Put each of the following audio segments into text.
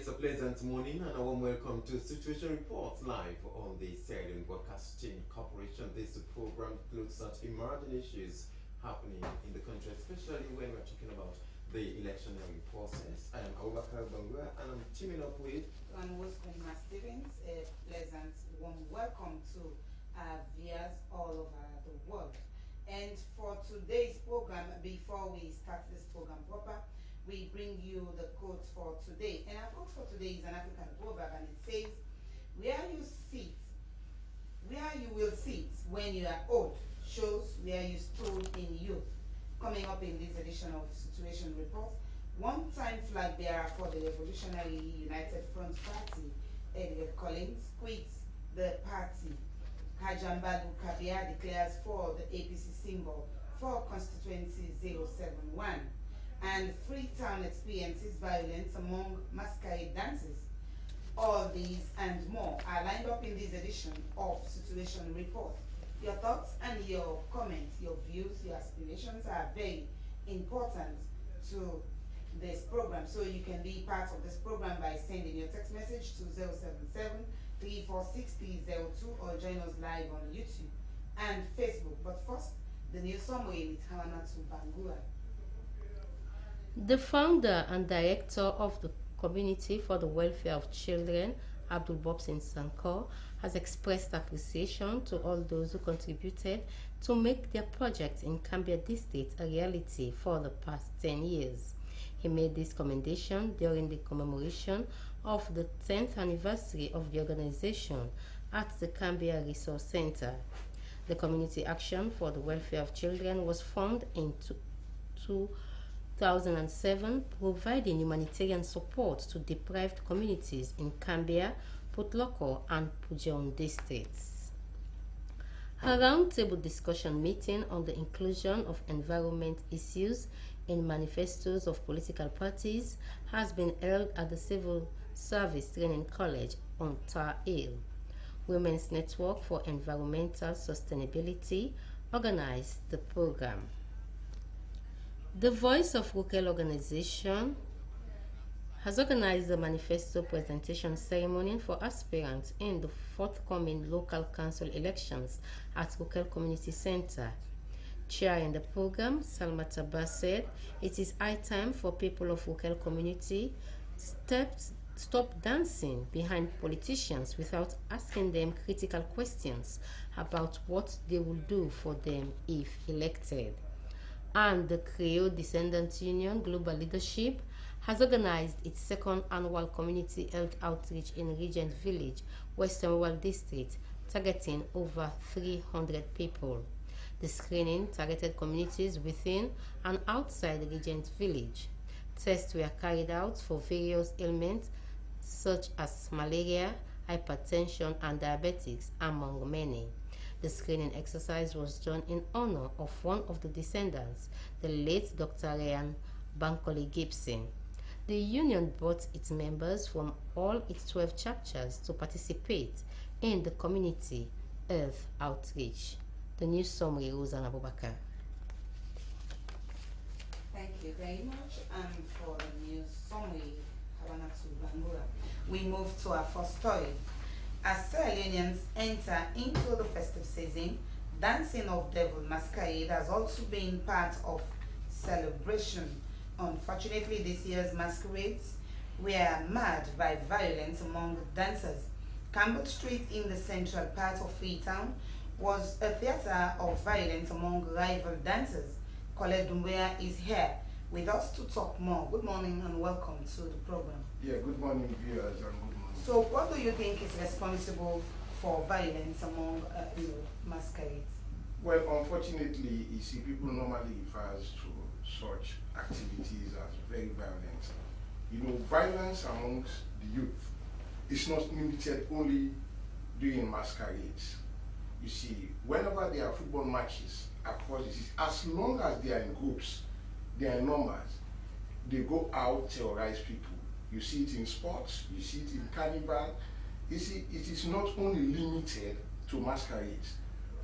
it's a pleasant morning and a warm welcome to Situation Reports live on the Syrian Broadcasting Corporation. This program includes such emerging issues happening in the country, especially when we're talking about the electionary process. I am Abubakar Bangura and I'm teaming up with And Wisconsin Stevens. A pleasant warm welcome to our viewers all over the world. And for today's program, before we start this program proper, we bring you the quote for today. And our quote for today is an African proverb, and it says, where you sit, where you will sit when you are old, shows where you stood in youth. Coming up in this edition of Situation Report, one-time flag bearer for the Revolutionary United Front Party, Edgar Collins, quits the party. Kajambadu Kabia declares for the APC symbol for constituency 071. And Freetown experiences violence among masquerade dancers. All these and more are lined up in this edition of Situation Report. Your thoughts and your comments, your views, your aspirations are very important to this program. So you can be part of this program by sending your text message to 077-346-302 or join us live on YouTube and Facebook. But first, the news summary with Hawanatu Bangura. The founder and director of the Community for the Welfare of Children, Abdul Bobsin Sankor, has expressed appreciation to all those who contributed to make their project in Cambia District a reality for the past 10 years. He made this commendation during the commemoration of the 10th anniversary of the organization at the Cambia Resource Center. The Community Action for the Welfare of Children was formed in 2007, providing humanitarian support to deprived communities in Cambia, Putloko, and Pujon districts. A roundtable discussion meeting on the inclusion of environment issues in manifestos of political parties has been held at the Civil Service Training College on Tar Hill. Women's Network for Environmental Sustainability organized the program. The Voice of Rukel organization has organized a manifesto presentation ceremony for aspirants in the forthcoming local council elections at Rukel Community Center. Chairing the program, Salma Tabba said, it is high time for people of Rukel community stop dancing behind politicians without asking them critical questions about what they will do for them if elected. And the Creole Descendants Union Global Leadership has organized its second annual community health outreach in Regent Village, Western Rural District, targeting over 300 people. The screening targeted communities within and outside Regent Village. Tests were carried out for various ailments such as malaria, hypertension, and diabetics, among many. The screening exercise was done in honor of one of the descendants, the late Dr. Ryan Bankole Gibson. The union brought its members from all its 12 chapters to participate in the community health outreach. The news summary, Rosanna Abubakar. Thank you very much. And for the news summary, Hawanatu Bangura, we move to our first story. As Sierra Leoneans enter into the festive season, dancing of devil masquerade has also been part of celebration. Unfortunately, this year's masquerades were marred by violence among dancers. Campbell Street in the central part of Freetown was a theater of violence among rival dancers. Colette Dumbea is here with us to talk more. Good morning and welcome to the program. Yeah, good morning viewers and good morning. So what do you think is responsible for violence among masquerades? Well, unfortunately, you see, people normally refer to such activities as very violent. You know, violence amongst the youth is not limited only during masquerades. You see, whenever there are football matches across the city, as long as they are in groups, they are in numbers, they go out, terrorize people. You see it in sports, you see it in carnival. You see, it is not only limited to masquerades.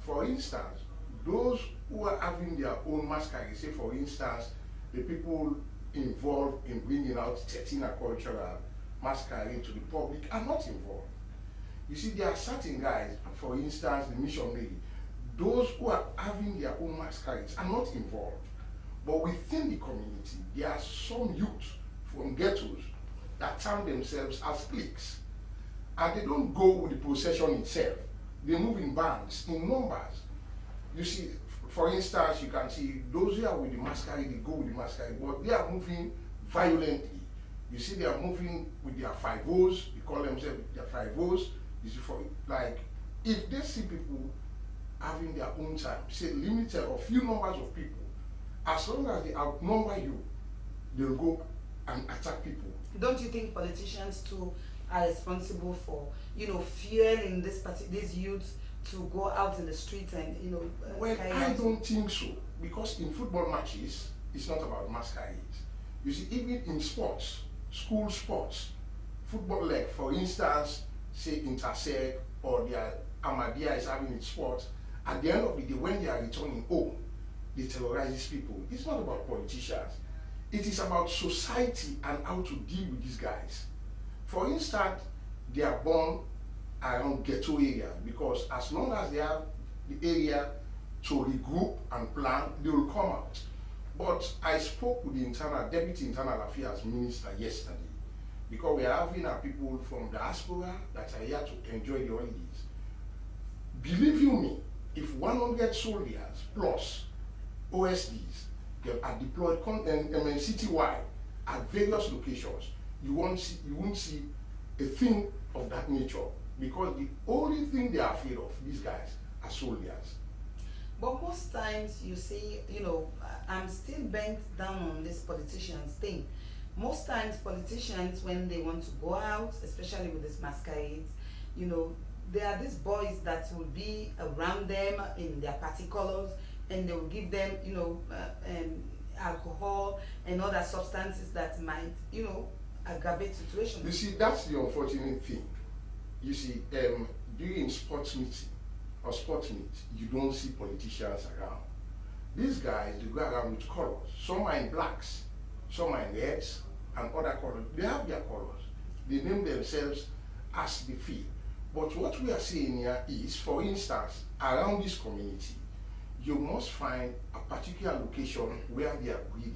For instance, those who are having their own masquerades, say for instance, the people involved in bringing out 13 cultural masquerade to the public are not involved. You see, there are certain guys, for instance, the missionary, those who are having their own masquerades are not involved. But within the community, there are some youth from ghettos that term themselves as cliques. And they don't go with the procession itself. They move in bands, in numbers. You see, for instance, you can see those who are with the masquerade, they go with the masquerade, but they are moving violently. You see, they are moving with their 5-0s, they call themselves their 5-0s. You see, for like, if they see people having their own time, say limited or few numbers of people, as long as they outnumber you, they'll go and attack people. Don't you think politicians too are responsible for, fueling these youths to go out in the streets and, Well, I don't think so, because in football matches, it's not about masquerades. You see, even in sports, school sports, football leg, for instance, say Intersec or their Ahmadiyya is having its sport, at the end of the day, when they are returning home, they terrorize these people. It's not about politicians. It is about society and how to deal with these guys. For instance, they are born around ghetto areas, because as long as they have the area to regroup and plan, they will come out. But I spoke with the Deputy Internal Affairs Minister yesterday, because we are having our people from diaspora that are here to enjoy the holidays. Believe you me, if 100 soldiers plus OSDs are deployed citywide at various locations, you won't see a thing of that nature, because the only thing they are afraid of, these guys, are soldiers. But most times you see, I'm still bent down on this politicians thing. Most times politicians, when they want to go out, especially with these masquerades, there are these boys that will be around them in their party colors, and they will give them, alcohol and other substances that might, aggravate situations. You see, that's the unfortunate thing. You see, during sports meeting or sports meet, you don't see politicians around. These guys, they go around with colors. Some are in blacks, some are in reds, and other colors. They have their colors. They name themselves as they feel. But what we are saying here is, for instance, around this community, you must find a particular location where they are greedy.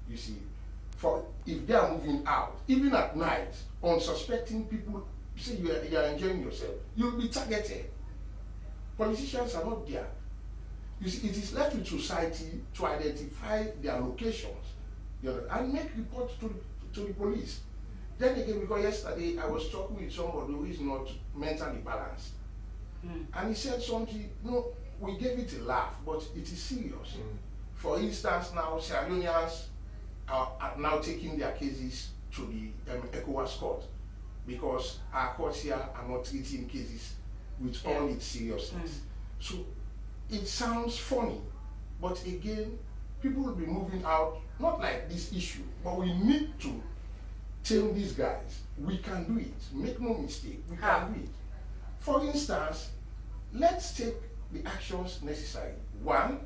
You see, for if they are moving out, even at night, unsuspecting people, say you are enjoying yourself, you'll be targeted. Politicians are not there. You see, it is left with society to identify their locations, and make reports to the police. Then again, because yesterday I was talking with somebody who is not mentally balanced, and he said something, we gave it a laugh, but it is serious. For instance, now Sierra Leoneans are now taking their cases to the ECOWAS court, because our courts here are not treating cases with all its seriousness. So it sounds funny, but again, people will be moving out, not like this issue, but we need to tell these guys, we can do it. Make no mistake, we can do it. For instance, let's take the actions necessary. One,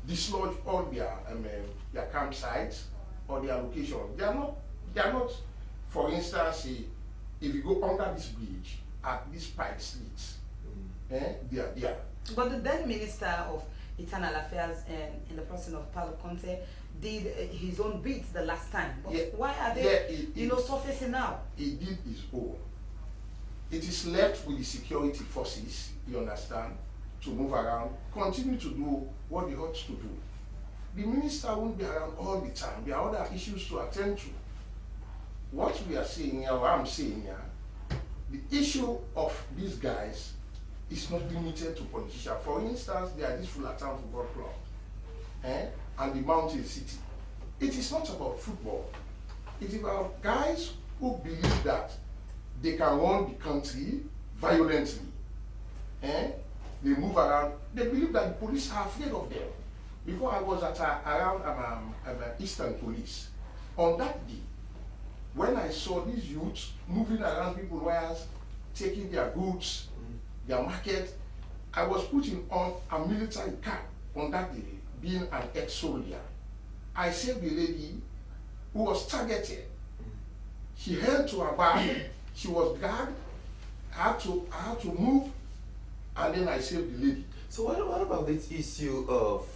dislodge all their campsites or their locations. They are not, for instance, if you go under this bridge at these pipe slits, they are there. But the then Minister of Internal Affairs in the person of Paulo Conte did his own bit the last time. But why are they, surfacing now? He did his own. It is left with the security forces, you understand, to move around, continue to do what they ought to do. The minister won't be around all the time. There are other issues to attend to. What we are saying here, what I'm saying here, the issue of these guys is not limited to politicians. For instance, there are this Fullerton Football Club and the Mountain City. It is not about football. It is about guys who believe that they can run the country violently. They move around. They believe that the police are afraid of them. Before I was at around Eastern Police, on that day, when I saw these youths moving around people's wires, taking their goods, their market, I was putting on a military cap on that day, being an ex-soldier. I saved the lady who was targeted. She held to her back. She was gagged. I had to move, and then I saved the lady. So what about this issue of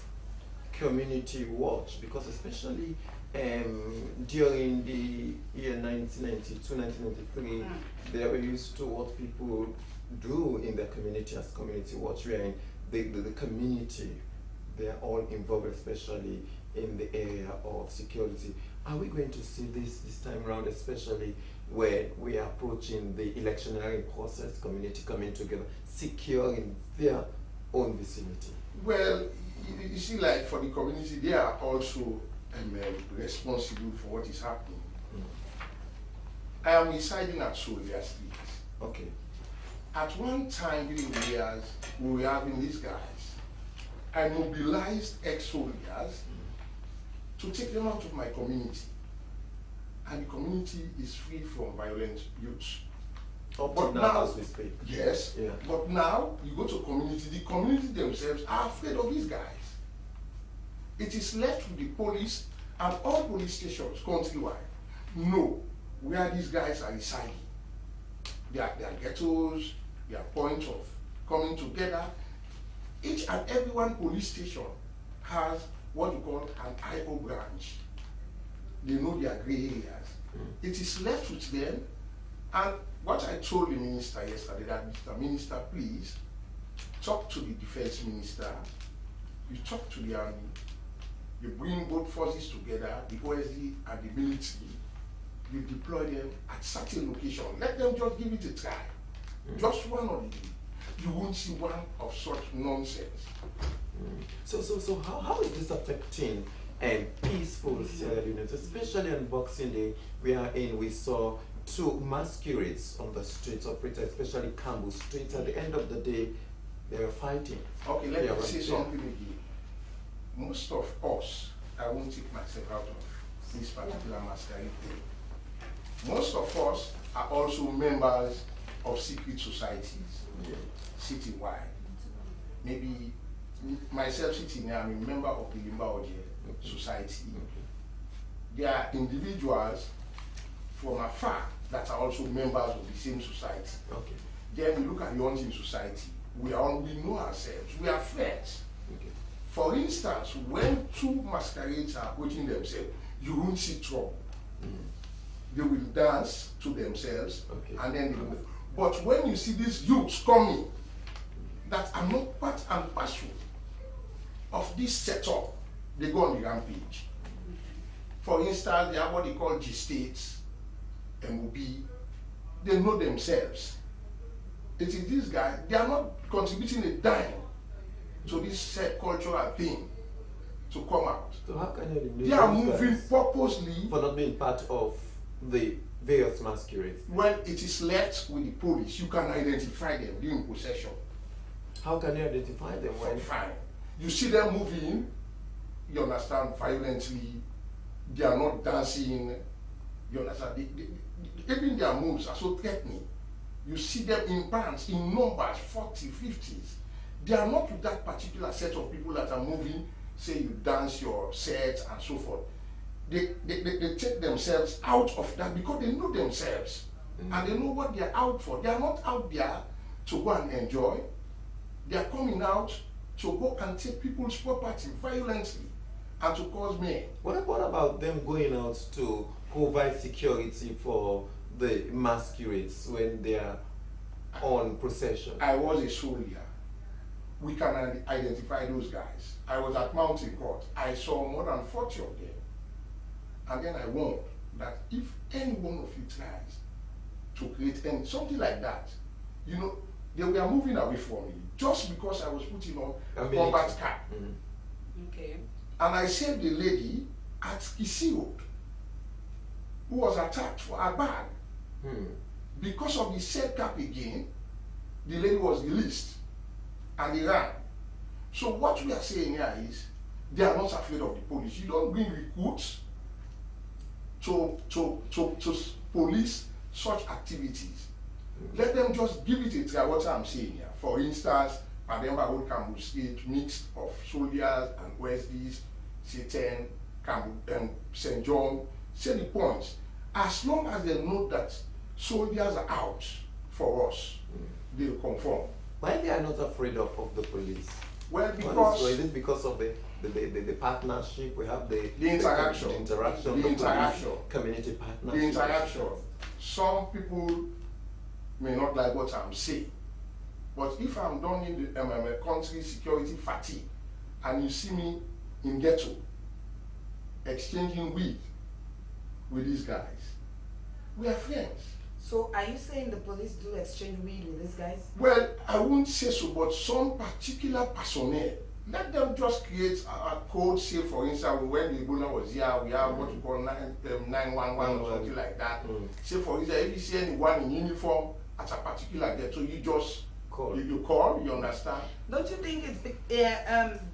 community watch? Because especially during the year 1992, 1993, they were used to what people do in their community as community watch, where the community, they are all involved, especially in the area of security. Are we going to see this time around, especially when we are approaching the electionary process, community coming together, securing their own vicinity? Well, you see, like for the community, they are also responsible for what is happening. I am residing at Solia Street. Okay. At one time during the years, we were having these guys. I mobilized ex-soldiers to take them out of my community. And the community is free from violent youths. But now, as we speak. Yes, yeah. But now you go to community, the community themselves are afraid of these guys. It is left with the police and all police stations countrywide know where these guys are residing. Their ghettos, their point of coming together. Each and every one police station has what we call an IO branch. They know their gray areas. It is left with them, and what I told the minister yesterday, that Mr. Minister, please talk to the defense minister, you talk to the army, you bring both forces together, the OSD and the military, you deploy them at certain locations. Let them just give it a try. Just one or the day. You won't see one of such nonsense. So how is this affecting peaceful Sierra Leoneans, especially on Boxing Day, wherein we saw two masquerades on the streets of Pretoria, especially Campbell Street. At the end of the day, they were fighting. Okay, let me say something again. Most of us, I won't take myself out of this particular masquerade thing. Most of us are also members of secret societies, citywide. Maybe myself sitting here, I'm a member of the Limbaoje Society. There are individuals from afar that are also members of the same society. Okay. Then we look at the hunting society. We know ourselves. We are friends. Okay. For instance, when two masquerades are approaching themselves, you won't see trouble. They will dance to themselves, and then they move. But when you see these youths coming that are not part and parcel of this setup, they go on the rampage. For instance, they have what they call G-states, MOB. They know themselves. It is these guys, they are not contributing a dime to this set cultural thing to come out. So how can you they are moving purposely for not being part of the various masquerades? When it is left with the police, you can identify them during possession. How can you identify them? When fine. You see them moving, you understand, violently. They are not dancing, you understand. Even their moves are so threatening. You see them in bands, in numbers, 40, 50s. They are not with that particular set of people that are moving, say you dance your set and so forth. They take themselves out of that because they know themselves. And they know what they are out for. They are not out there to go and enjoy. They are coming out to go and take people's property violently and to cause mayhem. What about them going out to provide security for the masquerades when they are on procession? I was a soldier. We can identify those guys. I was at Mountain Court. I saw more than 40 of them. And then I warned that if any one of you tries to create something like that, you know, they were moving away from me just because I was putting on a combat cap. Okay. And I saved the lady at Kisiod who was attacked for her bag. Because of the set cap again, the lady was released and they ran. So what we are saying here is they are not afraid of the police. You don't bring recruits to police such activities. Let them just give it a try, what I'm saying here. For instance, Pademba Old Campbell Street, mix of soldiers and OSDs, Satan, St. John, say the points. as long as they know that soldiers are out for us, they'll conform. Why they are not afraid of the police? Well, Is because it because of the partnership? We have the interaction, community partnership. the interaction. Some people may not like what I'm saying, but if I'm done in the country security fatigue, and you see me in ghetto exchanging weed with these guys, we are friends. So are you saying the police do exchange weed with these guys? Well, I won't say so, but some particular personnel, let them just create a code, say for instance, when the Ebola was here, we have what we call 911 or something like that. Say for instance, if you see anyone in uniform at a particular ghetto, you just call. You call, you understand? Don't you think it's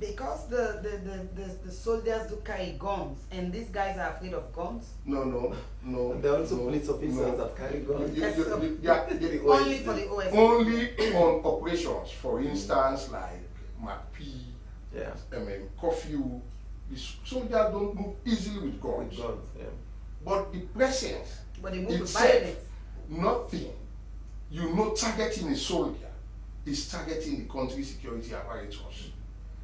because the soldiers do carry guns and these guys are afraid of guns? No. And there are also police officers that carry guns. Only for the OS. Only on operations, for instance, like McP, curfew. The soldiers don't move easily with guns. But the presence, But they move with itself, violence. nothing. You know, targeting a soldier is targeting the country's security apparatus.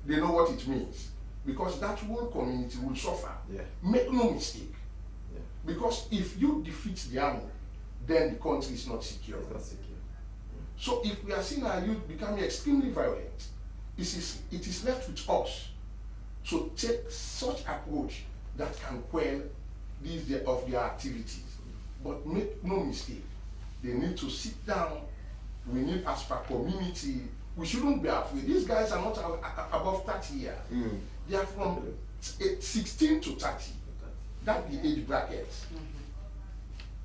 They know what it means, because that whole community will suffer. Make no mistake. Because if you defeat the army, then the country is not secure. So if we are seeing our youth becoming extremely violent, it is left with us to take such approach that can quell these of their activities. But make no mistake, they need to sit down. We need, as per community, we shouldn't be afraid. These guys are not above 30 years. They are from 16 to 30. That's the age bracket.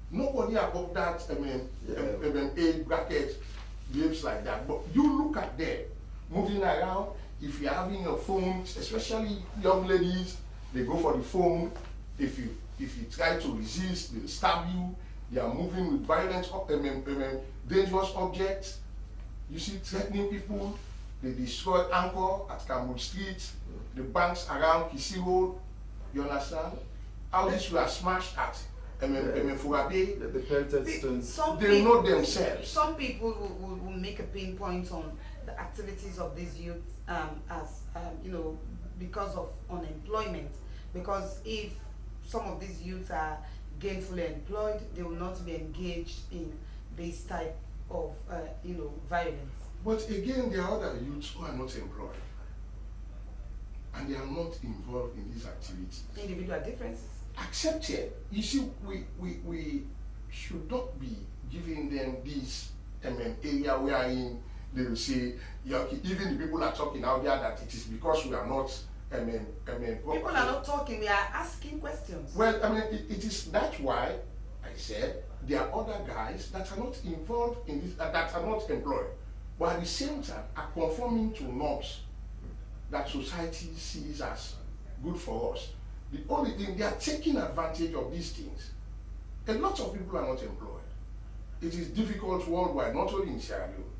Nobody above that age bracket behaves like that. But you look at them moving around. If you're having a phone, especially young ladies, they go for the phone. If you try to resist, they'll stab you. They are moving with violent, dangerous objects. You see, threatening people. They destroyed Anchor at Campbell Street, the banks around Kisi Road. You understand? Houses were smashed at Furabe. The pelted stones. They know themselves. Some people will make a pinpoint on the activities of these youth because of unemployment. Because if some of these youths are gainfully employed, they will not be engaged in this type of violence. But again, there are other youths who are not employed, and they are not involved in these activities. Individual differences. Accepted. You see, we should not be giving them this area wherein they will say, even the people are talking out there that it is because we are not. People are not talking, we are asking questions. Well, it is that's why I said there are other guys that are not involved in this, that are not employed, but at the same time are conforming to norms that society sees as good for us. The only thing, they are taking advantage of these things. A lot of people are not employed. It is difficult worldwide, not only in Sierra Leone.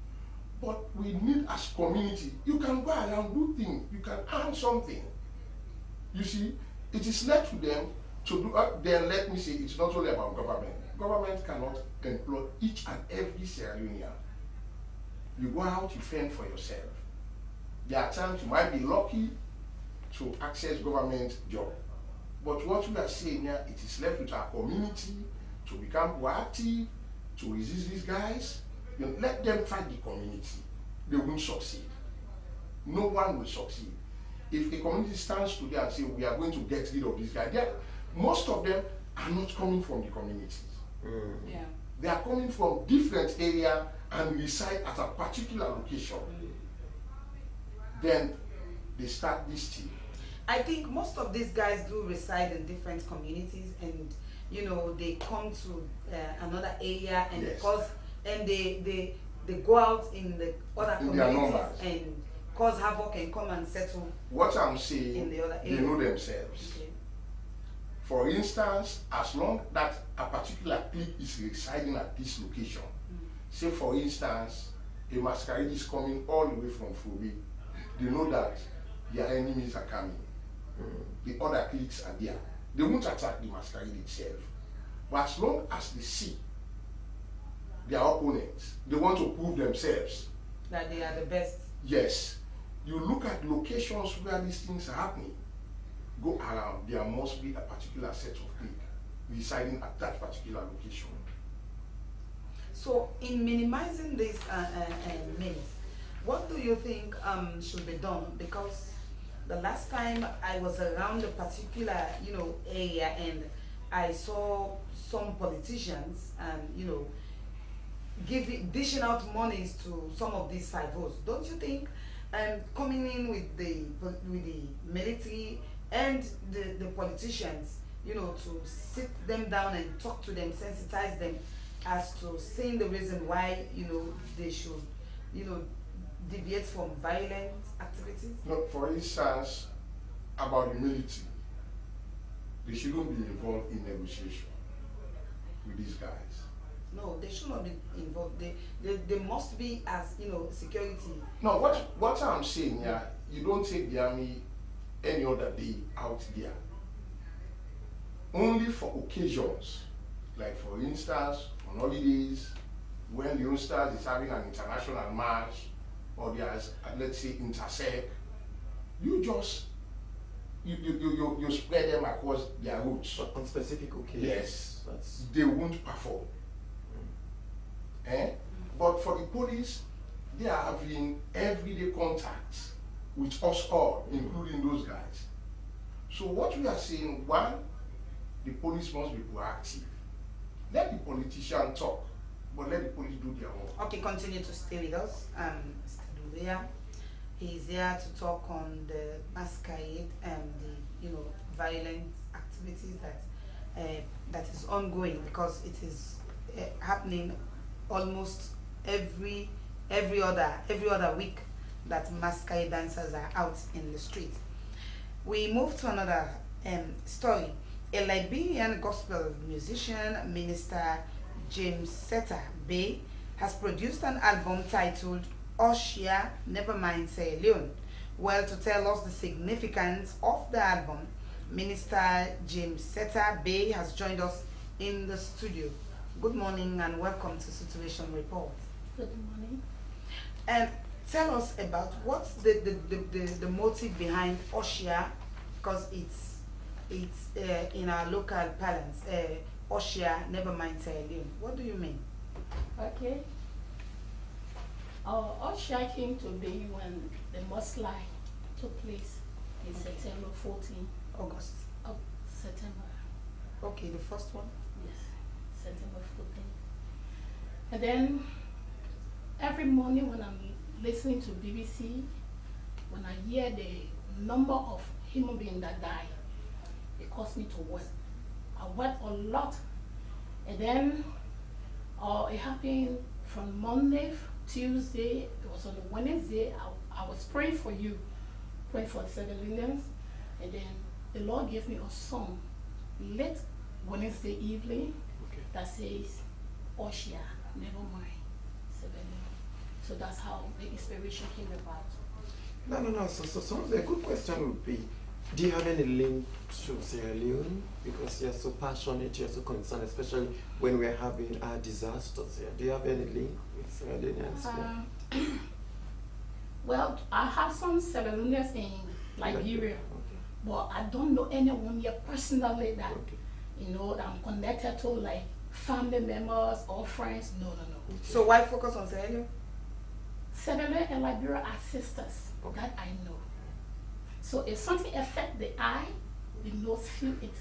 But we need, as community, you can go around, do things, you can earn something. You see, it is left to them to do. Then let me say, it's not only about government. Government cannot employ each and every Sierra Leonean. You go out, you fend for yourself. There are times you might be lucky to access government job. But what we are saying here, it is left with our community to become proactive, to resist these guys. Let them fight the community. They won't succeed. No one will succeed. If a community stands today and say, we are going to get rid of these guys, most of them are not coming from the communities. They are coming from different areas and reside at a particular location. Then they start this team. I think most of these guys do reside in different communities, and they come to another area and they go out in the other communities and cause havoc and come and settle. What I'm saying, in the other area. They know themselves. Okay. For instance, as long that a particular clique is residing at this location, say for instance, a masquerade is coming all the way from Fubi, they know that their enemies are coming. The other cliques are there. They won't attack the masquerade itself. But as long as they see their opponents, they want to prove themselves. That they are the best. Yes. You look at locations where these things are happening, go around, there must be a particular set of people residing at that particular location. So, in minimizing this means, what do you think should be done? Because the last time I was around a particular, area, and I saw some politicians, dishing out monies to some of these cyphers. Don't you think coming in with the military and the politicians, to sit them down and talk to them, sensitize them as to seeing the reason why, they should, deviate from violent activities? Look, for instance, about the military, they shouldn't be involved in negotiation with these guys. No, they should not be involved. They must be as, security. No, what I'm saying here, you don't take the army any other day out there. Only for occasions, like for instance, on holidays, when the Youngsters is having an international match, or there's, let's say, intersect, you just, you spread them across their routes. But on specific occasions. Yes, That's they won't perform. But for the police, they are having everyday contacts with us all, including those guys. So what we are saying, one, the police must be proactive. Let the politician talk, but let the police do their work. Okay, continue to stay with us. Mr. Duvia, he's here to talk on the masquerade and the, violent activities that is ongoing, because it is happening almost every other week that masquerade dancers are out in the street. We move to another story. A Liberian gospel musician, Minister James Seta Bay, has produced an album titled Oshia, Nevermind Sierra Leone. Well, to tell us the significance of the album, Minister James Seta Bay has joined us in the studio. Good morning and welcome to Situation Report. Good morning. And tell us about what's the motive behind Oshia, because it's in our local parlance, Oshia, Nevermind Sierra Leone. What do you mean? Okay. Oshia came to be when the mudslide took place in September 14. August. Of September. Okay, the first one. Yes, September 14. And then every morning when I'm listening to BBC, when I hear the number of human beings that die, it caused me to weep. I wept a lot. And then it happened from Monday, Tuesday, it was on the Wednesday, I was praying for you, praying for the civilians, and then the Lord gave me a song late Wednesday evening that says, Oshia, never mind, civilian. So that's how the inspiration came about. No. So the good question would be, do you have any link to Sierra Leone? Because you're so passionate, you're so concerned, especially when we're having disasters here. Do you have any link with Sierra Leoneans? Well, I have some Sierra Leoneans in Liberia, but I don't know anyone yet personally that, that I'm connected to, like family members or friends. No. So why focus on Sierra Leone? Sierra Leone and Liberia are sisters, that I know. So if something affects the eye, the nose feel it.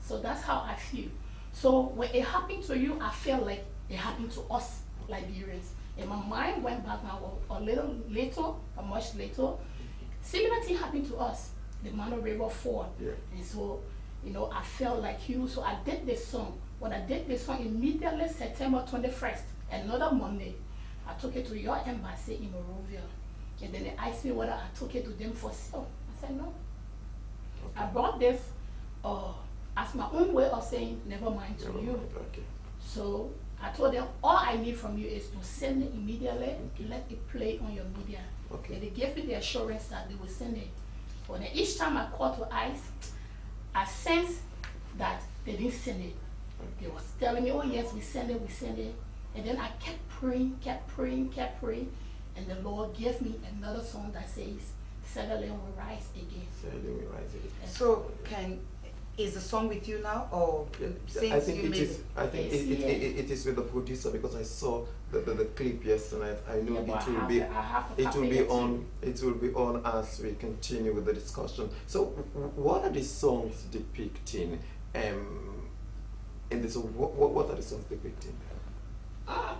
So that's how I feel. So when it happened to you, I felt like it happened to us Liberians. And my mind went back now a little later, or much later. Similar thing happened to us, the Mano River Ford. Yeah. And so, I felt like you. So I did this song. When I did this song, immediately September 21st, another Monday, I took it to your embassy in Monrovia. And then they asked me whether I took it to them for sale. I said no. I brought this as my own way of saying never mind to you. So I told them all I need from you is to send it immediately, let it play on your media. And they gave me the assurance that they will send it. But then each time I called to ICE, I sensed that they didn't send it. They was telling me, oh yes, we send it. And then I kept praying, and the Lord gave me another song that says, Sierra Leone will rise again. Sierra Leone will rise again. So is the song with you now, or since I think you it made is. I think it is with the producer, because I saw the clip yesterday. I know it will be on as we continue with the discussion. So what are the songs depicting? In this, what are the songs depicting?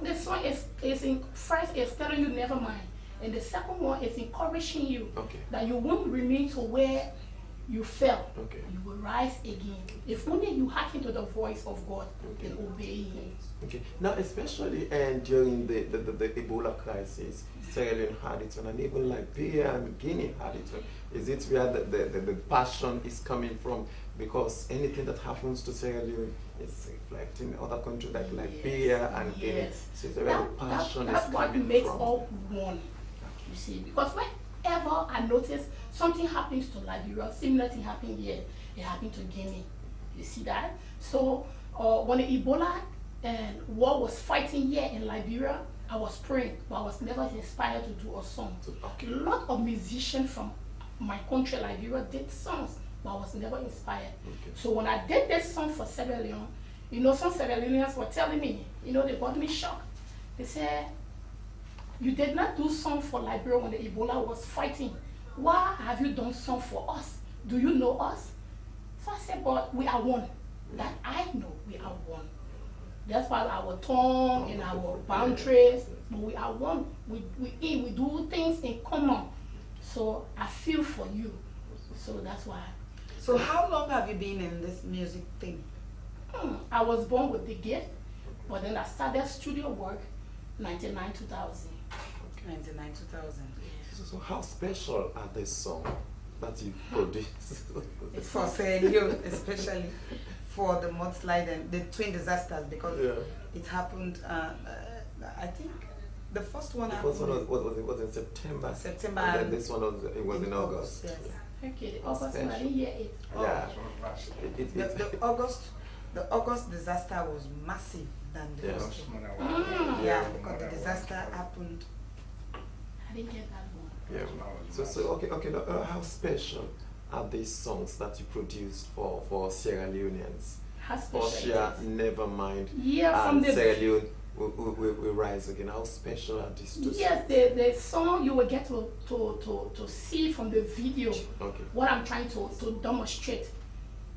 The song is in first is telling you never mind, and the second one is encouraging you that you won't remain to where you fell. You will rise again. If only you hearken to the voice of God and obey Him. Now, especially during the Ebola crisis, Sierra Leone had it, and even Liberia and Guinea had it. Is it where the passion is coming from? Because anything that happens to Sierra Leone is reflecting other countries like Liberia and Guinea. So it's where the passion is coming from. That's what makes all one. You see, because whenever I notice something happens to Liberia, similar thing happened here, it happened to Guinea. You see that? So when the Ebola and war was fighting here in Liberia, I was praying, but I was never inspired to do a song. A lot of musicians from my country, Liberia, did songs, but I was never inspired. So when I did this song for Sierra Leone, you know, some Sierra Leoneans were telling me, you know, they got me shocked. They said, you did not do song for Liberia when the Ebola was fighting. Why have you done song for us? Do you know us? So I said, but we are one. That I know we are one. That's why our tongue and our boundaries, but we are one. We do things in common. So I feel for you. So that's why. So how long have you been in this music thing? I was born with the gift, but then I started studio work 99, 2000. 99, 2000. So how special are these songs that you produce? It's for Sierra Leone, especially for the mudslide and the twin disasters, because it happened, I think the first one happened. The first one was in September. September. And then this one was in August. Yes. Okay, the August one, I didn't hear it. Yeah. The August disaster was massive than the first one. Yeah, because the disaster happened. I didn't get that one. Yeah. So okay. Now, how special are these songs that you produced for Sierra Leoneans? How special? Ossia, Never Mind. Yeah, and Sierra Leone will rise again. How special are these two songs? Yes, the song you will get to see from the video what I'm trying to demonstrate.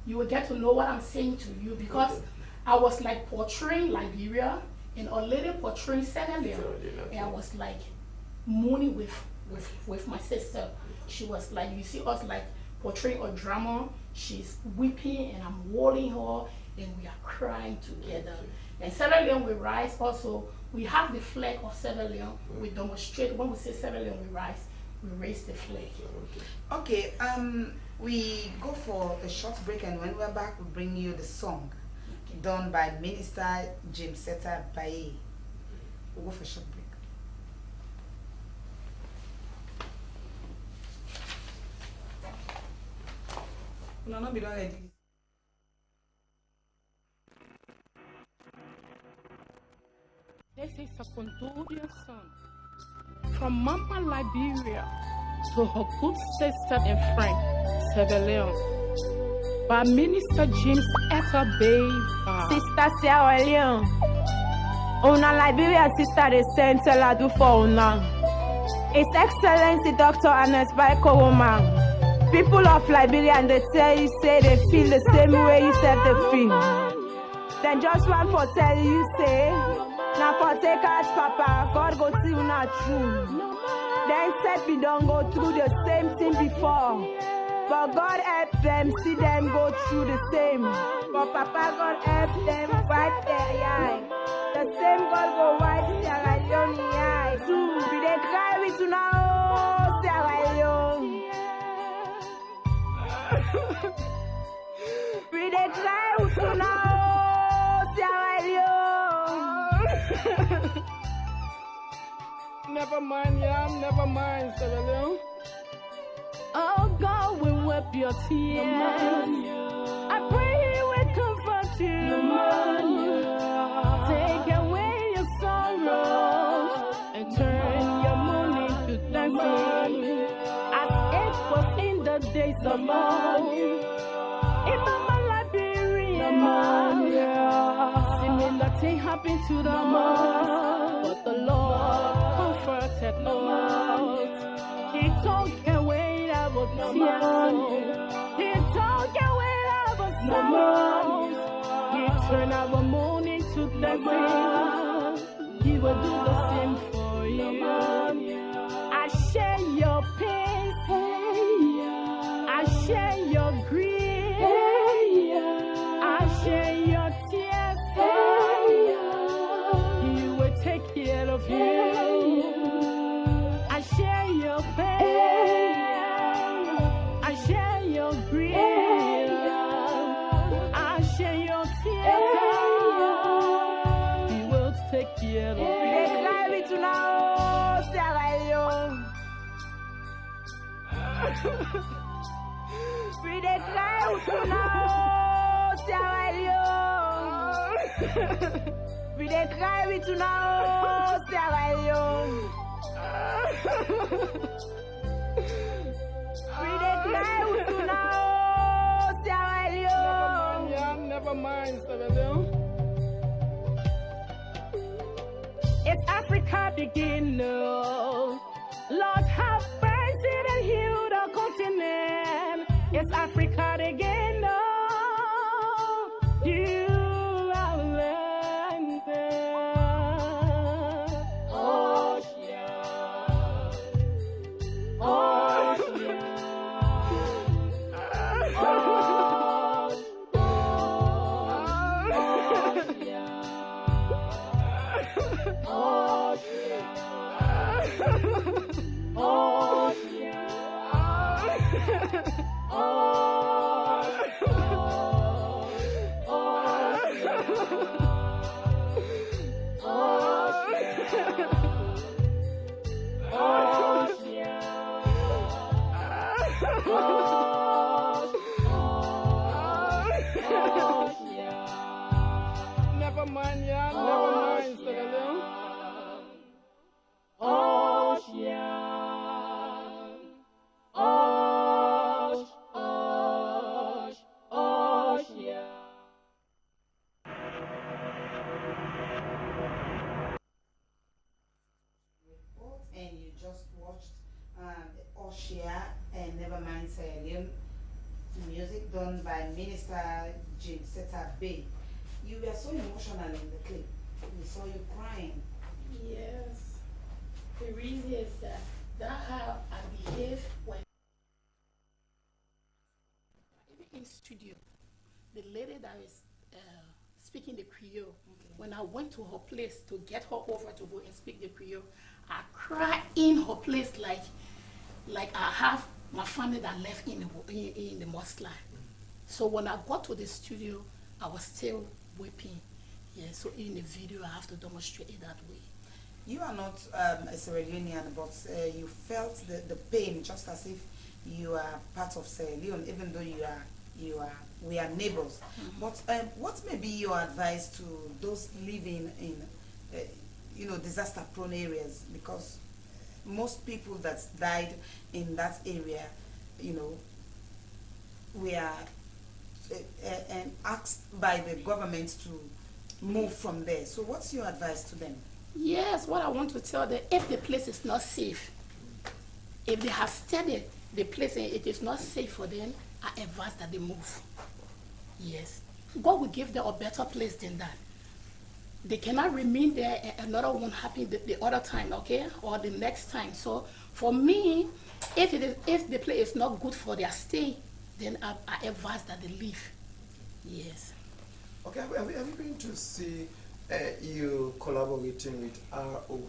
You will get to know what I'm saying to you, because I was like portraying Liberia and a lady portraying Sierra Leone. And I was like mourning with my sister. She was like, you see us like portraying a drama. She's weeping and I'm holding her and we are crying together. And Sierra Leone will rise also. We have the flag of Sierra Leone. We demonstrate when we say Sierra Leone will rise, we raise the flag. Okay, we go for a short break, and when we're back, we'll bring you the song done by Minister James Seta Baye. We'll go for a short break. No, no, we don't ready. This is a Condoleezza song from Mama Liberia to her good sister and friend, Sierra Leone, by Minister James Etta Bay. Sister Sierra Leone, una Liberia sister de Saint la do for una. His Excellency Dr. Anas Baiko woman. People of Liberia, and they tell you, say they feel the same way you said they feel. Then just one for tell you, say, now for take us, Papa, God go see you not true. Then said we don't go through the same thing before. But God help them, see them go through the same. But Papa, God help them wipe their eye. The same God go wipe Sierra Leone eye. We they cry with you now, Sierra Leone. We they cry with you now, Sierra Leone. Never mind, never mind, Sierra Leone. Oh God, we wipe your tears. I pray He will comfort you. Take away your sorrows and turn your mourning to dancing. As it was in the days of old. In Mama Liberia, seeming nothing happened to the most, but the Lord comforted us. He took away our tears, He took away our sorrows, He turned our mourning to dancing. He will do the same for you. I share your pain, I share your grief. I share your tears. He will take care of you. I share your pain. I share your grief. I share your tears. He will take care of you. We declare to now, Sierra Leone. We declare to now, Sierra Leone. We declare to now, Sierra Leone. Never mind, Sierra Leone. It's Africa begin now. Lord have mercy and heal the continent. It's Africa again now. You are landed. Ocean. Ocean. Never mind, yeah, never mind, Sierra Leone. Ocean, ocean. And you just watched the Oshia and Nevermind Sierra Leone music done by Minister Jim Seta Bay. You were so emotional in the clip. We saw you crying. Yes. The reason is that how I behave when even in studio. The lady that is speaking the Creole, when I went to her place to get her over to go and speak the Creole, I cried in her place like I have my family that left in the mosque. So when I got to the studio, I was still weeping. Yeah, so in the video, I have to demonstrate it that way. You are not a Sierra Leonean, but you felt the pain just as if you are part of Sierra Leone, even though we are neighbors. Mm-hmm. But what may be your advice to those living in, disaster-prone areas? Because most people that died in that area, were asked by the government to move from there. So what's your advice to them? Yes, what I want to tell them, if the place is not safe, if they have studied the place and it is not safe for them, I advise that they move. Yes. God will give them a better place than that. They cannot remain there and another one happen the other time, okay? Or the next time. So for me, if the place is not good for their stay, then I advise that they leave. Yes. Okay, have you been to see you collaborating with RO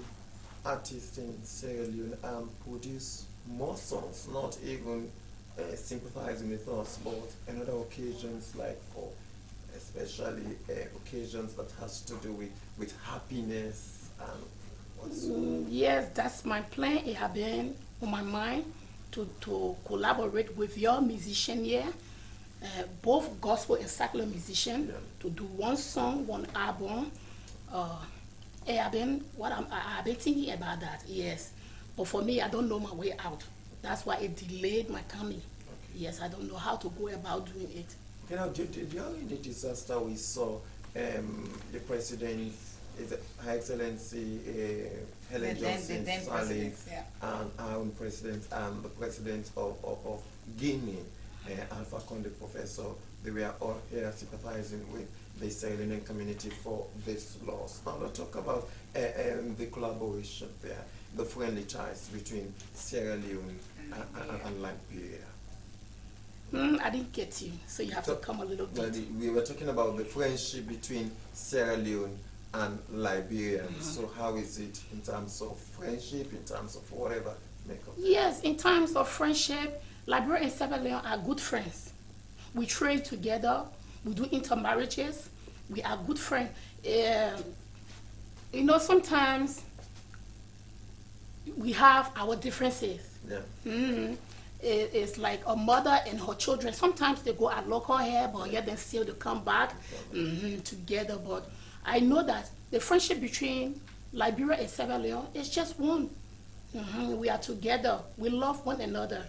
artists in Sierra Leone and produce more songs, not even sympathizing with us, but on other occasions, like for especially occasions that has to do with happiness and what's yes, that's my plan. It has been on my mind to collaborate with your musician here both gospel and secular musicians to do one song, one album. I've been thinking about that, yes. But for me, I don't know my way out. That's why it delayed my coming. Okay. Yes, I don't know how to go about doing it. You know, during the disaster we saw, the president, Her Excellency Helen Johnson Sirleaf, and our president and the president of Guinea, Alpha Conde Professor, they were all here sympathizing with the Sierra Leonean community for this loss. Now let's talk about the collaboration there, the friendly ties between Sierra Leone and Liberia. I didn't get you, so you have to come a little bit. We were talking about the friendship between Sierra Leone and Liberia. So how is it in terms of friendship, in terms of whatever? Yes, in terms of friendship, Liberia and Sierra Leone are good friends. We trade together, we do intermarriages, we are good friends. You know, sometimes we have our differences. Yeah. It's like a mother and her children. Sometimes they go at local hair, but yet then still they come back together. But I know that the friendship between Liberia and Sierra Leone is just one. We are together. We love one another.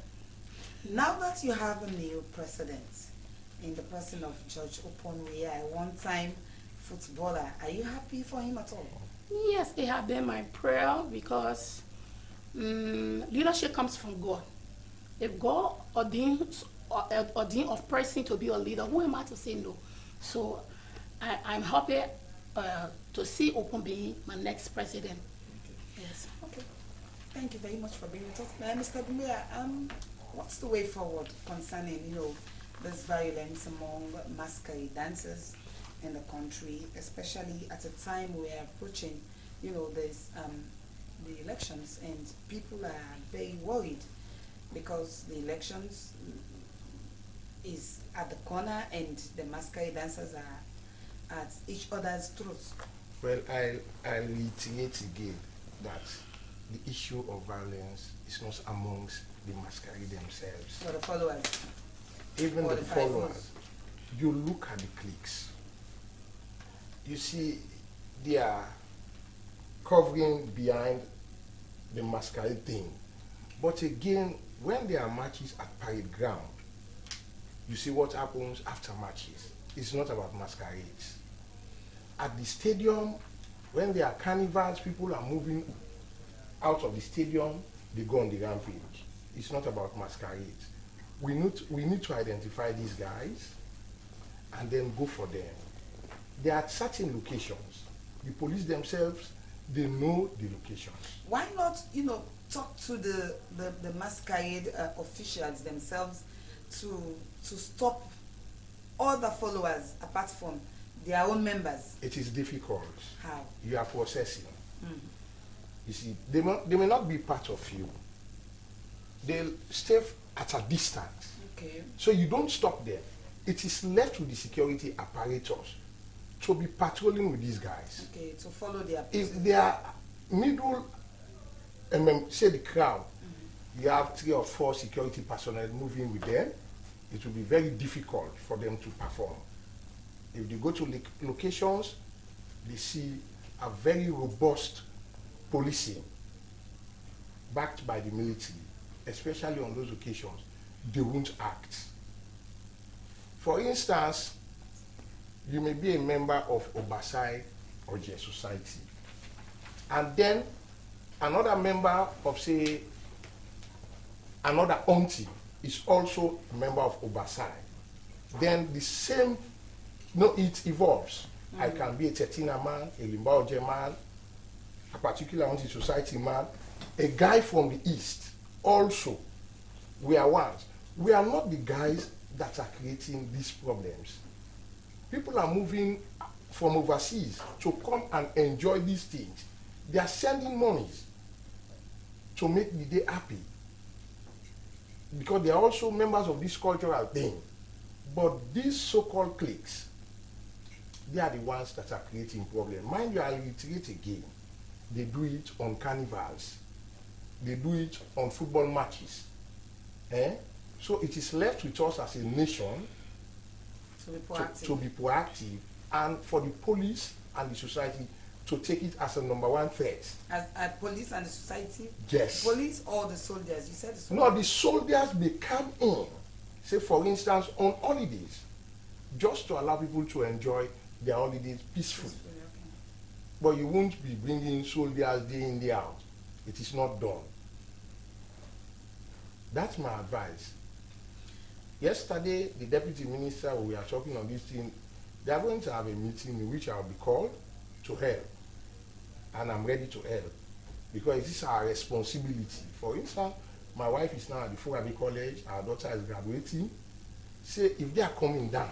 Now that you have a new president in the person of George Oponwe, a one-time footballer, are you happy for him at all? Yes, it has been my prayer because leadership comes from God. If God ordains a person to be a leader, who am I to say no? So I'm happy to see Open being my next president. Yes. Okay. Thank you very much for being with us. Mr. Bumia, what's the way forward concerning, this violence among masquerade dancers in the country, especially at a time we are approaching, there's the elections, and people are very worried because the elections is at the corner and the masquerade dancers are at each other's throats. Well, I reiterate again that the issue of violence is not amongst the masquerade themselves. For the followers. Even the followers. You look at the cliques. You see, they are covering behind the masquerade thing. But again, when there are matches at parade ground, you see what happens after matches. It's not about masquerades. At the stadium, when there are carnivals, people are moving out of the stadium, they go on the rampage. It's not about masquerades. We need to identify these guys and then go for them. There are certain locations. The police themselves, they know the locations. Why not, talk to the masquerade officials themselves to stop all the followers apart from their own members? It is difficult. How? You are processing. You see, they may not be part of you. They'll stay at a distance. Okay. So you don't stop them. It is left to the security apparatus to be patrolling with these guys. Okay, to follow their If they are middle, say the crowd, you have 3 or 4 security personnel moving with them, it will be very difficult for them to perform. If they go to locations, they see a very robust policing backed by the military, especially on those occasions, they won't act. For instance, you may be a member of Obasai or J Society, and then another member of, say, another auntie is also a member of Obasai. Then the same, it evolves. I can be a Tetina man, a Limbaoje man, a particular auntie society man, a guy from the East also. We are ones. We are not the guys that are creating these problems. People are moving from overseas to come and enjoy these things. They are sending monies to make the day happy, because they are also members of this cultural thing. But these so-called cliques, they are the ones that are creating problems. Mind you, I'll reiterate again, they do it on carnivals. They do it on football matches. So it is left with us as a nation to be proactive, and for the police and the society to take it as a number one threat. As police and the society? Yes. Police or the soldiers? You said the soldiers. No, the soldiers may come in, say for instance, on holidays, just to allow people to enjoy their holidays peacefully. Okay. But you won't be bringing soldiers day in, day out. It is not done. That's my advice. Yesterday, the deputy minister, we are talking on this thing, they are going to have a meeting in which I will be called to help. And I'm ready to help. Because it is our responsibility. For instance, my wife is now at the Fugabi College, our daughter is graduating. Say, if they are coming down,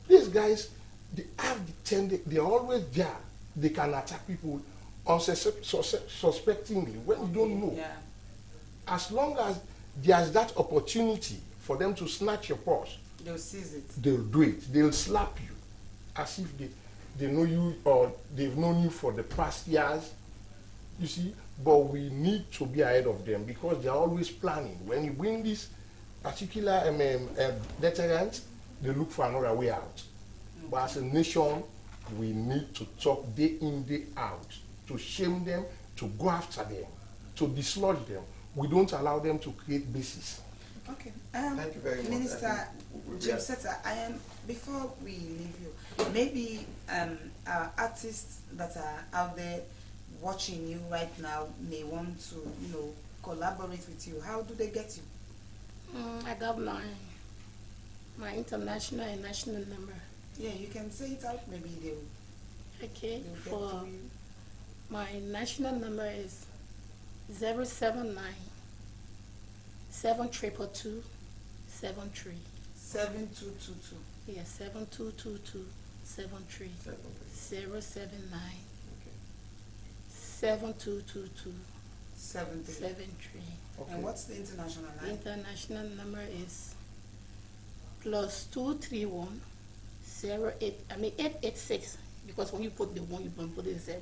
these guys, they have the tendency, they are always there. They can attack people unsuspectingly when you don't know. Yeah. As long as there's that opportunity for them to snatch your purse, They'll seize it. they'll do it. They'll slap you as if they know you or they've known you for the past years. You see, but we need to be ahead of them because they're always planning. When you bring this particular deterrent, they look for another way out. But as a nation, we need to talk day in, day out, to shame them, to go after them, to dislodge them. We don't allow them to create bases. Okay. Thank you very much. Minister Jim Seta, before we leave you, maybe our artists that are out there watching you right now may want to, collaborate with you. How do they get you? I got my international and national number. Yeah, you can say it out. Maybe they'll Okay, get for to you. my national number is 079 7222 73. 7222. Yes, 7222 73. 079 7222 73. 73. Okay. And what's the international The line? international number is +231 886, because when you put the 1 you put the 0,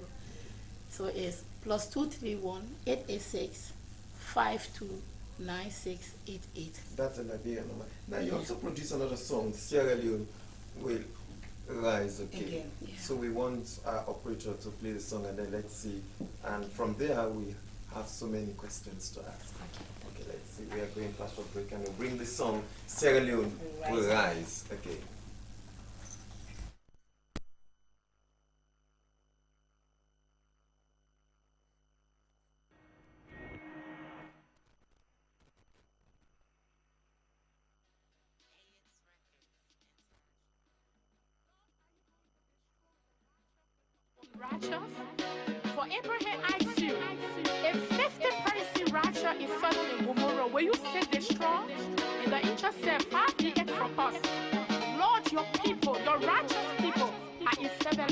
so it's +231 886 529688. That's a Liberian number. Now you also produce another song, Sierra Leone will rise again. Again. Yeah. So we want our operator to play the song and then let's see. And from there we have so many questions to ask. Okay, let's see. We are going fast for break and we'll bring the song Sierra Leone will rise again. Righteous. For Abraham, I see a 50% righteous in Sodom and Gomorrah, where you said destroy, in the interest of 5 years from us. Lord, your people, your righteous people, are in Seven.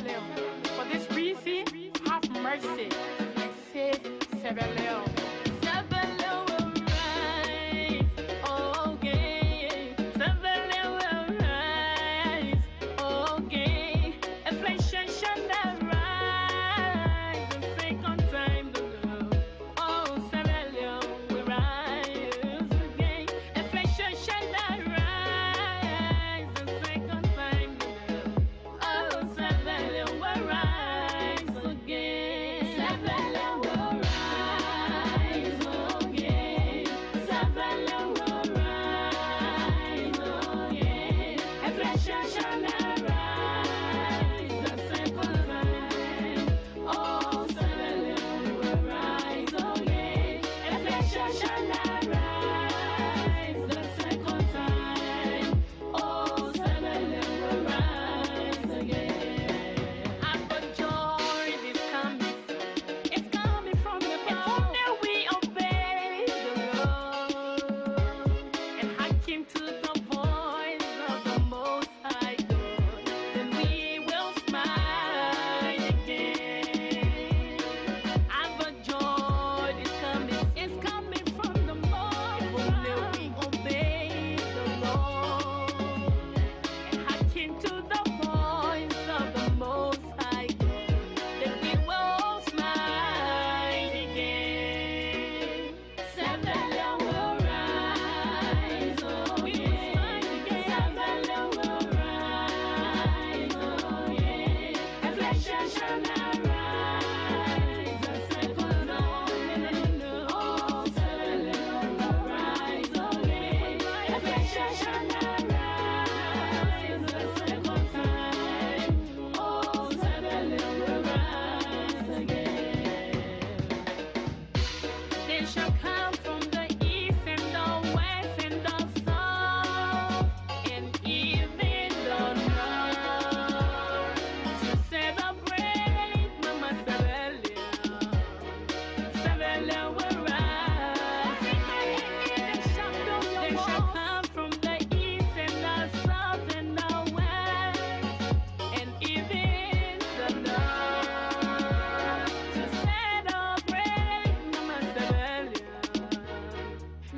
For this reason, have mercy and save Seven.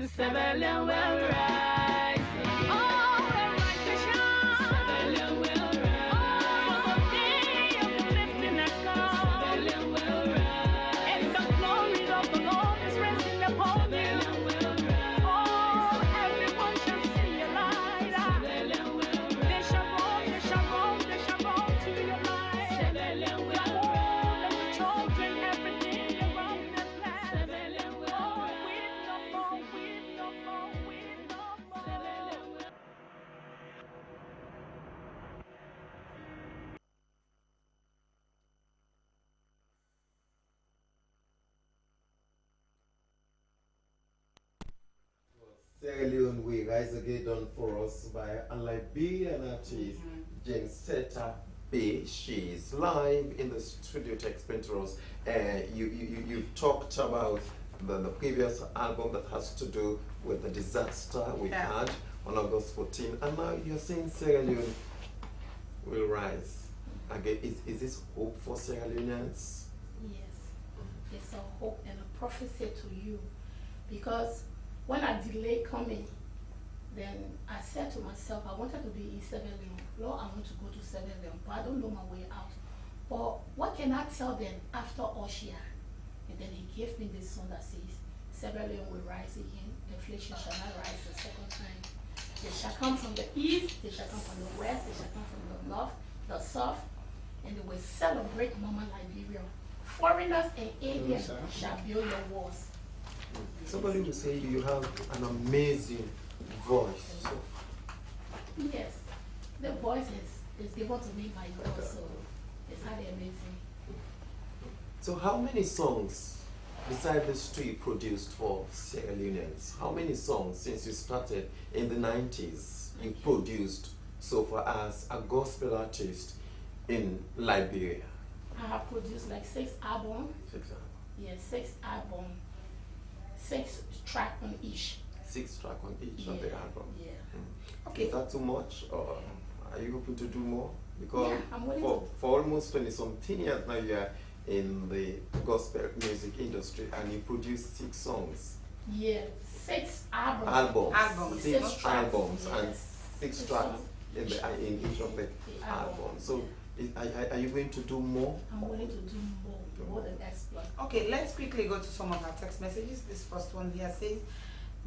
Sierra Leone will rise again. Oh, we'll rise to shine. Sierra Leone will rise. Oh, for the day of lifting us up. Sierra Leone will rise. And the glory of the Lord is resting upon you. Sierra Leone will rise. Oh, everyone shall see your light. Sierra Leone will rise. They shall go, they shall go, they shall go to your light. Sierra Leone will rise. The children, everything around us blessed. Sierra Leone will rise. Weep no more, weep no more, weep no more. Sierra Leone will rise. Sierra Leone We Rise Again, done for us by a Liberian artist, Jensetta Bay. She's live in the studio to explain to us. You've talked about the previous album that has to do with the disaster we had on August 14, and now you're saying Sierra Leone will rise again. Is this hope for Sierra Leoneans? Yes, it's a hope and a prophecy to you, because when I delayed coming, then I said to myself, I wanted to be in Sierra Leone. Lord, I want to go to Sierra Leone, but I don't know my way out. But what can I tell them after Oshia? And then he gave me this song that says, Sierra Leone will rise again, inflation shall not rise the second time. They shall come from the east, they shall come from the west, they shall come from the north, the south, and they will celebrate Mama Liberia. Foreigners and aliens shall build your walls. Somebody will say you have an amazing voice. So Yes, the voice is given to me by God, so it's highly amazing. So how many songs, besides these two, you produced for Sierra Leoneans? How many songs since you started in the 90s you produced so far as a gospel artist in Liberia? I have produced like 6 albums. 6 albums. Yes, 6 albums. 6 tracks on each. 6 tracks on each of the album. Yeah. Okay. Is that too much, or are you hoping to do more? Because Yeah, I'm willing for almost 20-something years now you are in the gospel music industry and you produce 6 songs. Yeah, 6 albums. Albums. 6 6 tracks. albums and Yes. 6 Six tracks songs. in each of the albums. So are you going to do more? I'm willing to do more than exploit. Okay, let's quickly go to some of our text messages. This first one here says,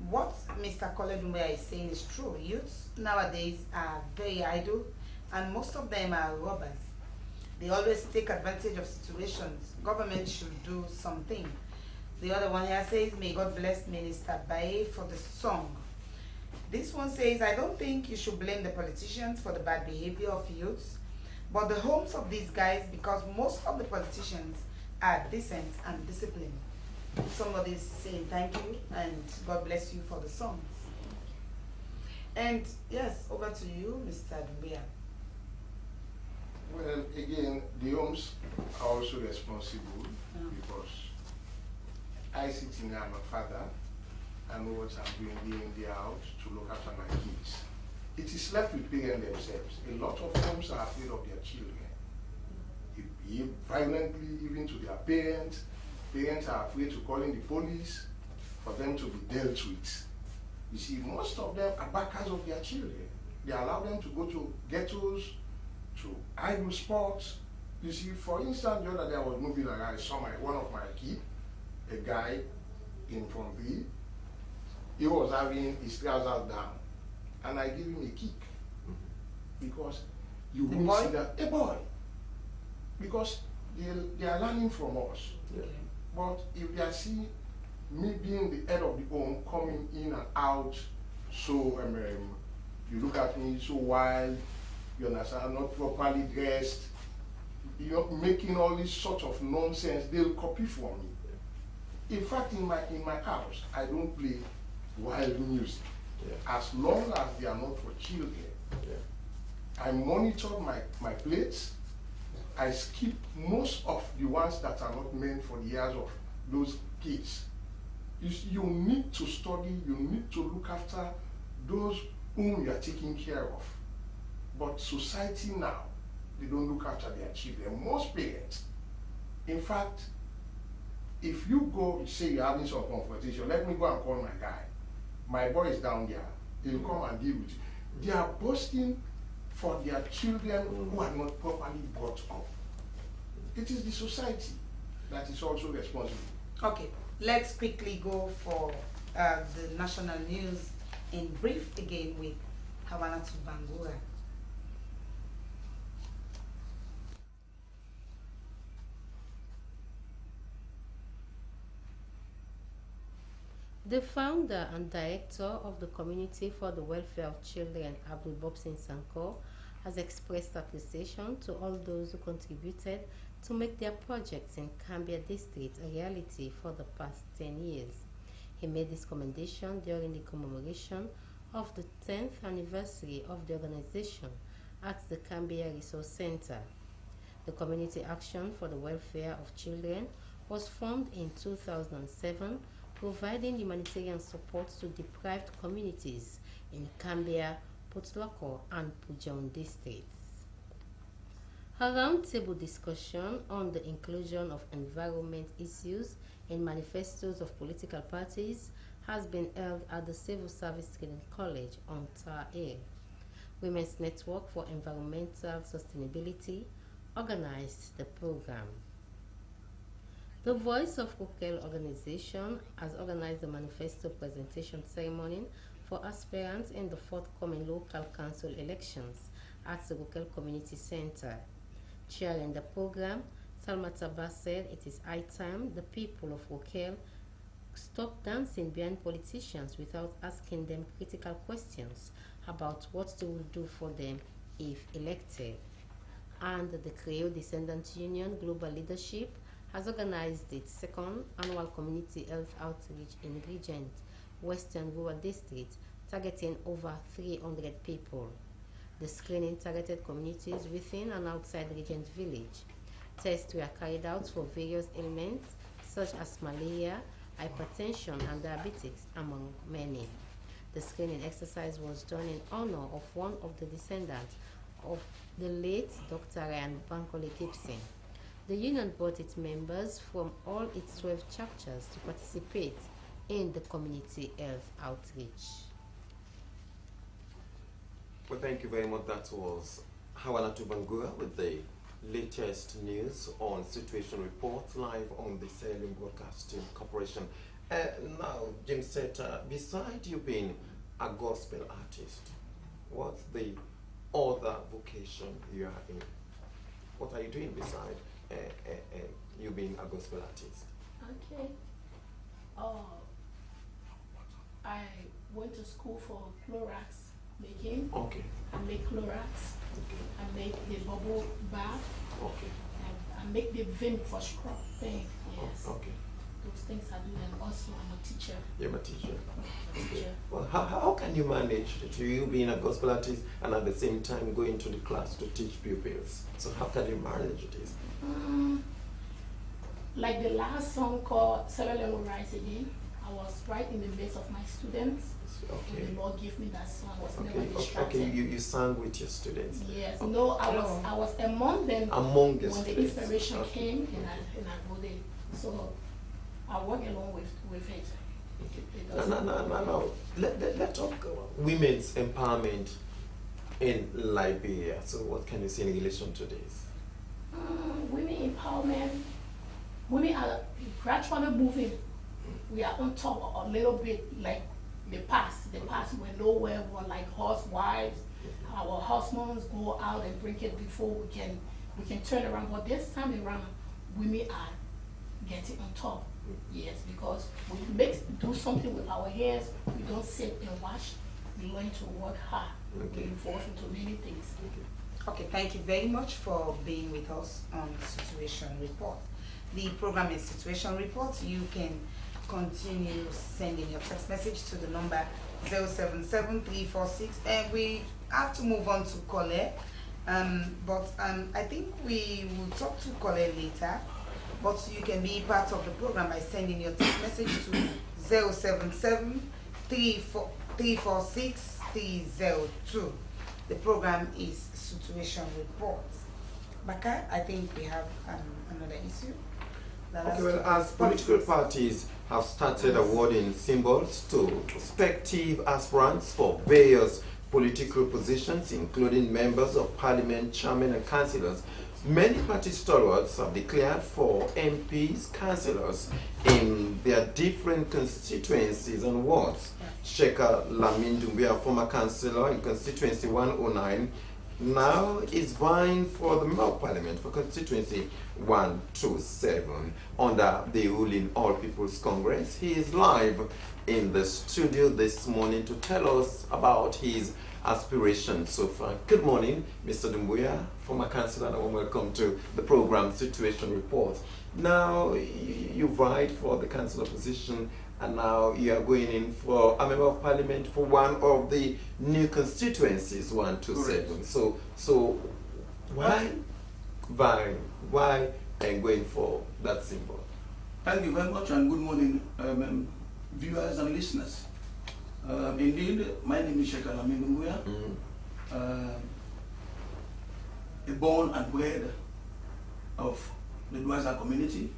what Mr. Koledumbe is saying is true. Youths nowadays are very idle, and most of them are robbers. They always take advantage of situations. Government should do something. The other one here says, may God bless Minister Bae for the song. This one says, I don't think you should blame the politicians for the bad behavior of youths, but the homes of these guys, because most of the politicians are decent and disciplined. Somebody is saying thank you and God bless you for the songs. And yes, over to you, Mr. Dumbia. Well, again, the homes are also responsible because I sit in here, I'm a father, I know what I'm doing day in, day out to look after my kids. It is left with parents themselves. A lot of homes are afraid of their children. They behave violently even to their parents. Parents are afraid to call in the police for them to be dealt with. You see, most of them are backers of their children. They allow them to go to ghettos, to idle spots. You see, for instance, the other day I was moving and I saw one of my kids, a guy in from B. He was having his trousers down, and I gave him a kick because you won't see that a boy, because they are learning from us. Yeah. But if they are seeing me being the head of the home, coming in and out, so you look at me so wild, you understand, not properly dressed, you know, making all this sort of nonsense, they'll copy from me. In fact, in my house, I don't play wild music. Yeah. As long as they are not for children. Yeah. I monitor my plates. I skip most of the ones that are not meant for the ears of those kids. You need to study, you need to look after those whom you are taking care of. But society now, they don't look after their children. Most parents, in fact, if you go, say you're having some confrontation, let me go and call my guy. My boy is down there. He'll come and deal with you. They are boasting for their children who are not properly brought up. It is the society that is also responsible. Okay, let's quickly go for the national news in brief again with Hawana Bangura. The founder and director of the Community for the Welfare of Children, Abdul Bobsin Sanko, has expressed appreciation to all those who contributed to make their projects in Cambia District a reality for the past 10 years. He made this commendation during the commemoration of the 10th anniversary of the organization at the Cambia Resource Center. The Community Action for the Welfare of Children was formed in 2007, providing humanitarian support to deprived communities in Cambia, Potloko, and Pujon districts. A roundtable discussion on the inclusion of environment issues in manifestos of political parties has been held at the Civil Service Training College on Tar Hill. Women's Network for Environmental Sustainability organized the program. The Voice of Rokel organization has organized a manifesto presentation ceremony for aspirants in the forthcoming local council elections at the Rokel Community Center. Chairing the program, Salma Taba said it is high time the people of Rokel stop dancing behind politicians without asking them critical questions about what they will do for them if elected. And the Creole Descendant Union Global Leadership has organized its second annual community health outreach in Regent, Western Rural District, targeting over 300 people. The screening targeted communities within and outside Regent Village. Tests were carried out for various ailments such as malaria, hypertension, and diabetes, among many. The screening exercise was done in honor of one of the descendants of the late Dr. Ryan Bankole Gibson. The union brought its members from all its 12 chapters to participate in the community health outreach. Well, thank you very much. That was Hawana Tubangura with the latest news on Situation Report live on the Salim Broadcasting Corporation. Now, Jim said, beside you being a gospel artist, what's the other vocation you are in? What are you doing beside you being a gospel artist? Okay. I went to school for Clorox making. Okay. I make Clorox. Okay. I make the bubble bath. Okay. I make the vim for scrub thing. Yes. Okay. Those things I do, and also I'm a teacher. You're a teacher. I'm a teacher. Well, how can you manage to you being a gospel artist and at the same time going to the class to teach pupils? So how can you manage this? Like the last song called Sierra Leone Rise Again, I was right in the midst of my students. Okay. When the Lord gave me that song, I was Okay. never distracted. Okay. You sang with your students. Yes. Okay. No, I was among them Among your when the students. inspiration Okay. came, and I wrote it. So I work along with it. It doesn't- No. Let's talk women's empowerment in Liberia. So what can you say in relation to this? Women empowerment. Women are gradually moving. We are on top a little bit like the past. The past were nowhere. We were like housewives. Our husbands go out and bring it before we can turn around. But this time around, women are getting on top. Yes, because we do something with our hands. We don't sit and watch. We learn to work hard. Okay. We involve into many things. Okay, thank you very much for being with us on Situation Report. The program is Situation Report. You can continue sending your text message to the number 077346, and we have to move on to Colette. But I think we will talk to Colette later. But you can be part of the program by sending your text message to 077-346-302. The program is Situation Report. Baka, I think we have another issue. Okay, well, as political parties have started awarding symbols to prospective aspirants for various political positions, including members of parliament, chairmen, and councillors, many party stalwarts have declared for MPs, councillors in their different constituencies and wards. Sheikha Lamin Doumbia, former councillor in constituency 109, now is vying for the member of parliament for constituency 127 under the ruling All People's Congress. He is live in the studio this morning to tell us about his aspirations so far. Good morning, Mr. Doumbia, former councillor, and welcome to the program Situation Report. Now, you vied for the councillor position, and now you are going in for a member of parliament for one of the new constituencies, 127. Correct. So why vying? Why and going for that symbol? Thank you very much, and good morning, viewers and listeners. Indeed, my name is Sheikha Lamin Doumbia, born and bred of the Douaza community.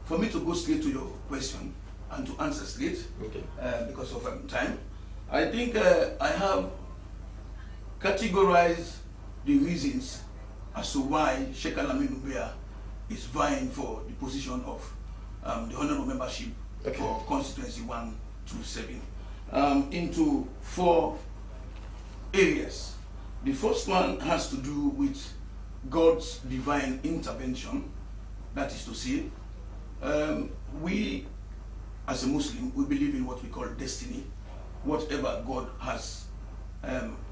For me to go straight to your question and to answer straight, okay, because of time, I think I have categorized the reasons as to why Sheikha Lamin Doumbia is vying for the position of the honorable membership, okay, for constituency 127 into 4 areas. The first one has to do with God's divine intervention. That is to say, we as a Muslim, we believe in what we call destiny. Whatever God has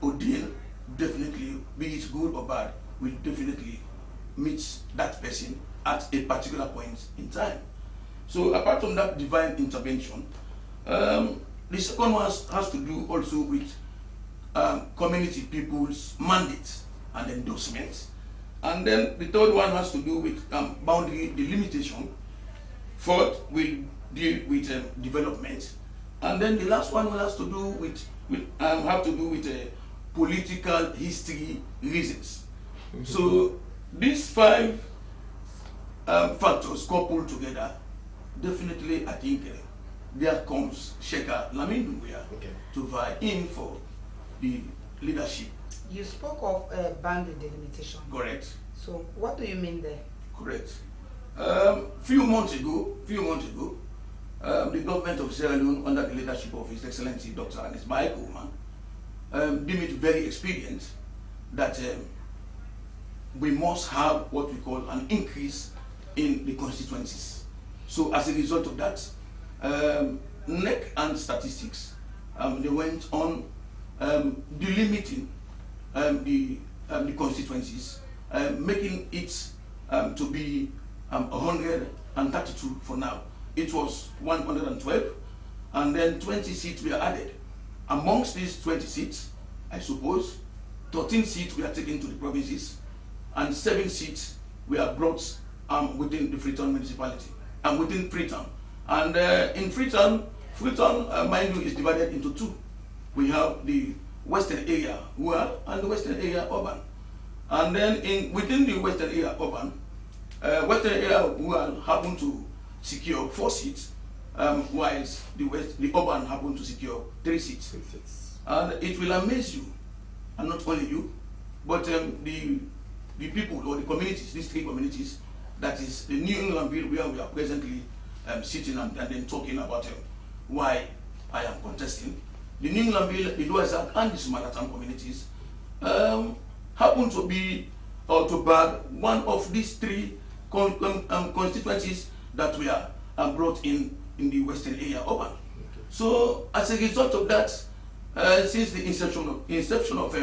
ordained, definitely, be it good or bad, will definitely meet that person at a particular point in time. So apart from that divine intervention, the second one has to do also with community people's mandates and endorsements. And then the third one has to do with boundary delimitation. Fourth will deal with development. And then the last one has to do with political history reasons. So these 5 factors coupled together, definitely I think there comes Sheikha Lamin Doumbia, okay, to vie in for the leadership. You spoke of boundary delimitation. Correct. So what do you mean there? Correct. Few months ago, the government of Sierra Leone, under the leadership of His Excellency Dr. Anisbai Kouma, deemed it very expedient that we must have what we call an increase in the constituencies. So as a result of that, NEC and statistics, they went on delimiting the constituencies, making it to be 132 for now. It was 112, and then 20 seats were added. Amongst these 20 seats, I suppose, 13 seats were taken to the provinces, and 7 seats were brought within the Freetown municipality, and within Freetown. And in Freetown, mind you, is divided into 2. We have the western area rural and the western area urban. And then within the western area urban, western area rural happened to secure 4 seats, whilst the urban happened to secure 3 seats. And it will amaze you, and not only you, but the people or the communities, these 3 communities, that is the New Englandville where we are presently sitting and then talking about why I am contesting. The New Englandville, the Douaza, and the Sumalatan communities happen to be or to bag one of these 3 constituencies that were brought in the western area urban. Okay. So as a result of that, since the inception of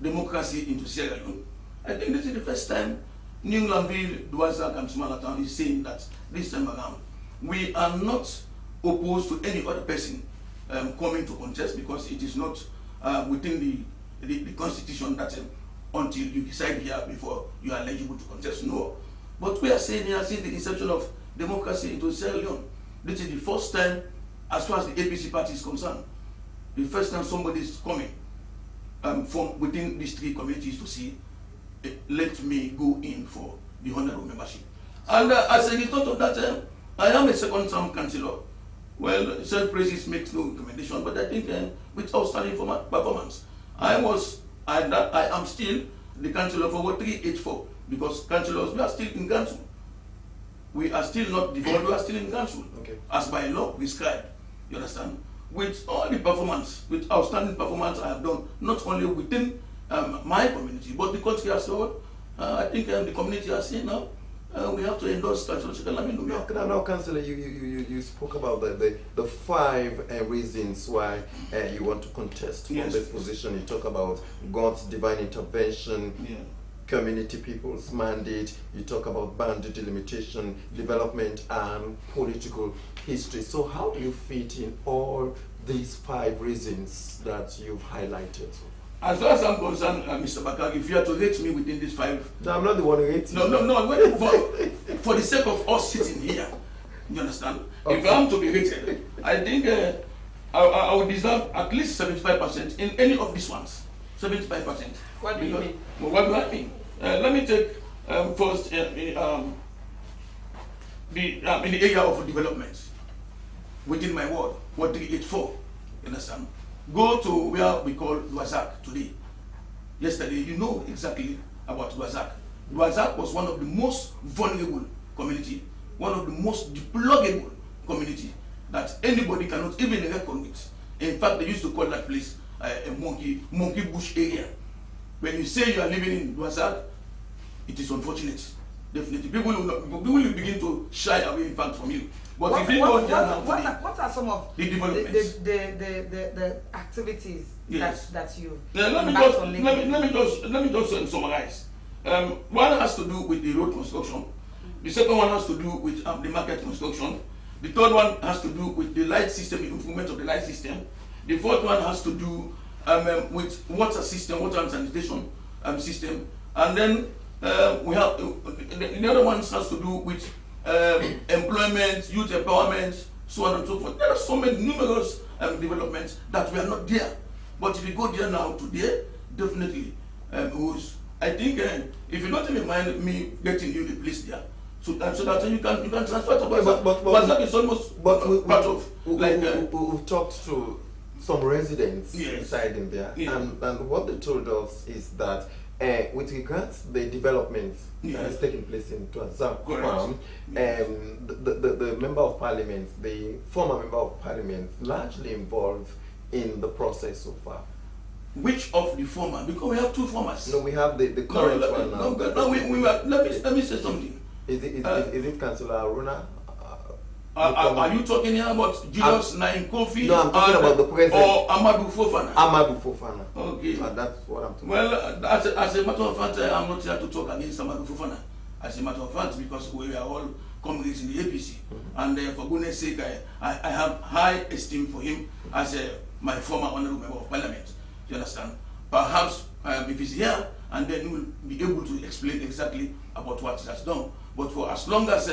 democracy into Sierra Leone, I think this is the first time New Englandville, Douaza, and Sumalatan is saying that this time around we are not opposed to any other person coming to contest, because it is not within the constitution that until you decide here before you are eligible to contest. No. But we are saying here, since the inception of democracy into Sierra Leone, this is the first time, as far as the APC party is concerned, the first time somebody is coming from within these 3 communities to see, let me go in for the honorable membership. And as a result of that, I am a second-term councillor. Well, self-praises makes no recommendation, but I think with outstanding performance, I am still the councillor for Ward 384, because councillors, we are still in council. We are still not devolved, we are still in council, as by law prescribed, you understand? With all the performance, with outstanding performance I have done, not only within my community, but the country as well. I think the community has seen now, we have to endorse Councillor Shekalamino. Now, Councillor, you spoke about the 5 reasons why you want to contest from this position. You talk about God's divine intervention, community people's mandate, you talk about boundary delimitation, development, and political history. So how do you fit in all these 5 reasons that you've highlighted? As far as I'm concerned, Mr. Bakag, if you are to rate me within these 5... No, I'm not the one who rates you. No. For the sake of us sitting here, you understand? Okay. If I'm to be rated, I think I would deserve at least 75% in any of these ones. 75%. What do you mean? Well, what do I mean? Let me take first in the area of development within my ward, Ward 384. You understand? Go to where we call Duazak today. Yesterday, you know exactly about Duazak. Duazak was one of the most vulnerable community, one of the most deplorable community that anybody cannot even reckon with. In fact, they used to call that place a monkey bush area. When you say you are living in Duazak, it is unfortunate. Definitely, people will begin to shy away, in fact, from you. But if you go there now, what are some of the developments, the activities that you? Yeah, let me just summarize. One has to do with the road construction. The second one has to do with the market construction. The third one has to do with the light system, the improvement of the light system. The fourth one has to do with water system, water and sanitation system. And then we have the other ones has to do with employment, youth empowerment, so on and so forth. There are so many numerous developments that we are not there. But if you go there now today, definitely, I think if you don't even mind me getting you the place there, so that you can transfer to Bazak. Bazak is almost part of we've talked to some residents inside in there, and what they told us is that with regards to the development that is taking place in Tuazak farm, the member of parliament, the former member of parliament, largely involved in the process so far. Which of the former? Because we have 2 formers. No, we have the current one now. Let me say something. Is it Councillor Aruna? Are you talking here about Julius Naim Kofi? No, I'm talking about the president. Or Amadou Fofana? Amadou Fofana. Okay. That's what I'm talking about. Well, as a matter of fact, I'm not here to talk against Amadou Fofana. As a matter of fact, because we are all comrades in the APC. And for goodness sake, I have high esteem for him as my former honorable member of parliament. You understand? Perhaps if he's here, and then we'll be able to explain exactly about what he has done. But for as long as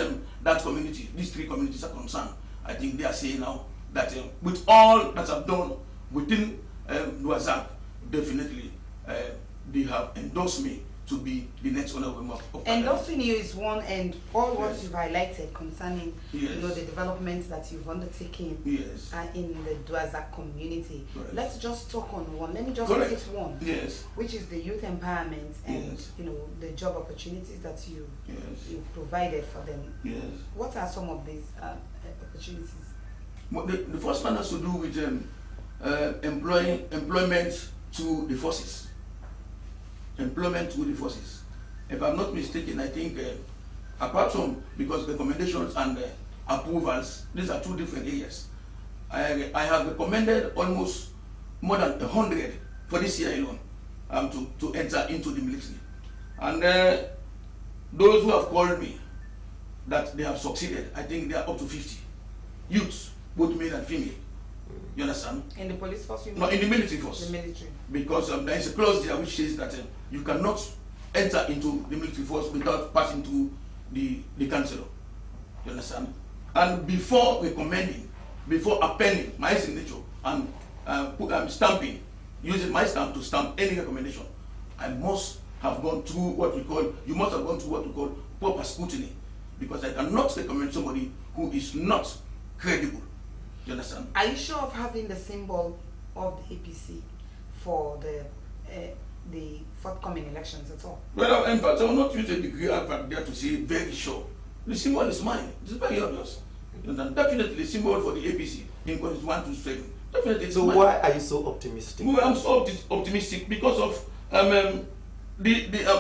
that community, these 3 communities are concerned, I think they are saying now that with all that I've done within Duazak, definitely they have endorsed me to be the next honorable member of parliament. Endorsing you is one, and all what you've highlighted concerning the developments that you've undertaken in the Duazak community. Correct. Let's just talk on one. Let me just Correct. take one, Yes. which is the youth empowerment and the job opportunities that you provided for them. Yes. What are some of these opportunities? Well, the first one has to do with employment to the forces. Employment to the forces. If I'm not mistaken, I think apart from, because recommendations and approvals, these are 2 different areas. I have recommended almost more than 100 for this year alone to enter into the military. And those who have called me that they have succeeded, I think they are up to 50 youths, both male and female. You understand? In the police force? No, in the military force. The military. Because there is a clause there which says that you cannot enter into the military force without passing through the councillor. You understand? And before recommending, before appending my signature and stamping, using my stamp to stamp any recommendation, I must have gone through what we call, you must have gone through what we call proper scrutiny, because I cannot recommend somebody who is not credible. You understand? Are you sure of having the symbol of the APC for the forthcoming elections at all? Well, in fact, I will not use a degree advert there to say very sure. The symbol is mine. It's very obvious. And definitely the symbol for the APC in 127. Definitely it's So mine. why are you so optimistic? Well, I'm so optimistic because of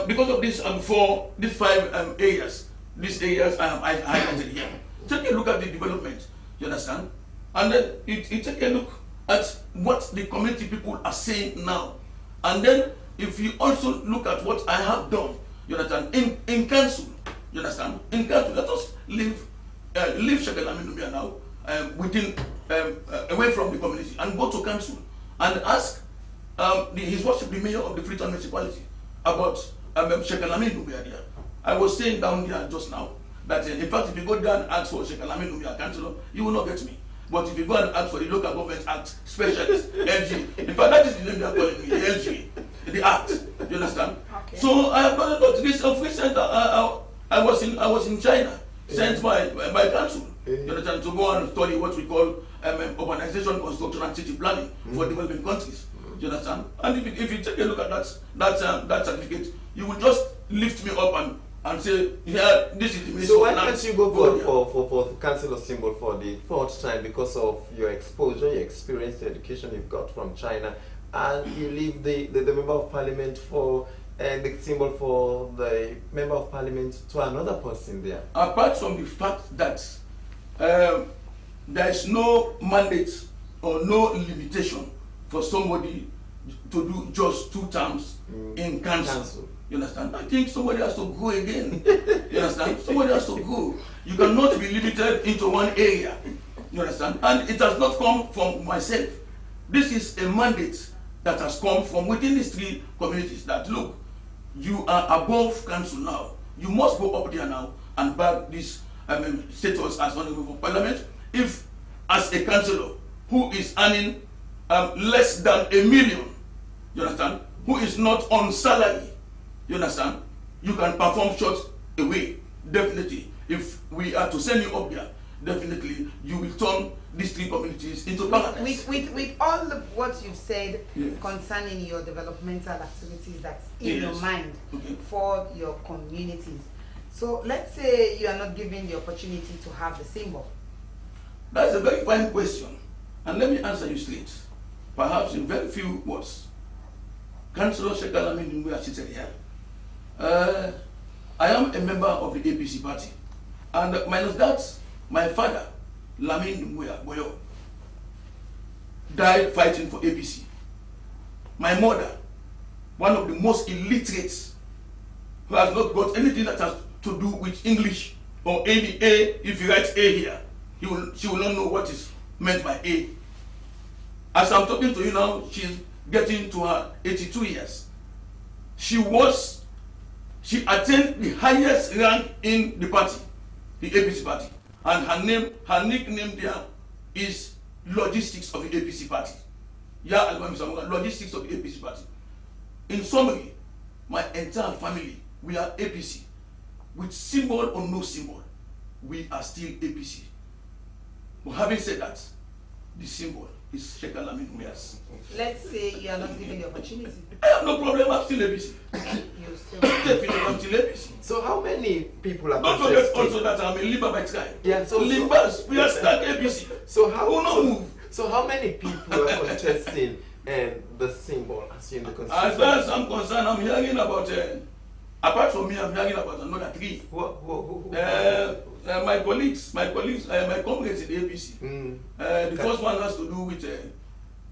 because of these these 5 areas. These areas I have highlighted here. Take a look at the development. You understand? And then you take a look at what the community people are saying now. And then if you also look at what I have done, you understand, in council, you understand, in council, let us leave Shekalaminumia now away from the community and go to council and ask His Worship the Mayor of the Freetown Municipality about Shekalaminumia there. I was saying down there just now that in fact if you go down and ask for Shekalaminumia councillor, you will not get me. But if you go and ask for the Local Government Act Specialist, LG, in fact that is the name they are calling me, the LG, the Act. You understand? Okay. So I have done a lot. This of recent I was in China, sent by council, you understand, to go and study what we call urbanization, construction, and city planning for developing countries. You understand? And if you take a look at that certificate, you will just lift me up and say, yeah, this is the Minister. So why can't you go for the councillor symbol for the 4th time because of your exposure, your experience, the education you've got from China, and you leave the member of parliament for the symbol for the member of parliament to another person there? Apart from the fact that there is no mandate or no limitation for somebody to do just 2 terms in council. You understand? I think somebody has to go again. You understand? Somebody has to go. You cannot be limited into one area. You understand? And it has not come from myself. This is a mandate that has come from within these 3 communities that, look, you are above council now. You must go up there now and bag this status as honorable for parliament. If, as a councillor who is earning less than $1 million, you understand, who is not on salary, you understand, you can perform short away. Definitely, if we are to send you up there, definitely you will turn these 3 communities into paradise. With all what you've said, yes, concerning your developmental activities that's in yes, your mind, okay, for your communities. So let's say you are not given the opportunity to have the symbol. That's a very fine question. And let me answer you straight. Perhaps in very few words. Councillor Shekalamin Dumbuya seated here. I am a member of the APC party. And minus that, my father, Lamin Dumbuya Boyo, died fighting for APC. My mother, one of the most illiterate, who has not got anything that has to do with English or any A. If you write A here, she will not know what is meant by A. As I'm talking to you now, she's getting to her 82 years. She attained the highest rank in the party, the APC party. And her nickname there is Logistics of the APC party. Yeah, Logistics of the APC party. In summary, my entire family, we are APC. With symbol or no symbol, we are still APC. But having said that, the symbol is Shekalamin Dumbuya's. Let's say you are not given the opportunity. I have no problem, I'm still APC. You still. Definitely, I'm still APC. So how many people are Don't forget also that I'm a Limba by tribe. Yeah, so Limbas, we are still APC. So how many people are contesting the symbol as in the As constitution? far as I'm concerned, I'm hearing about apart from me, I'm hearing about another 3. Who? My colleagues, my comrades in the APC. The first one has to do with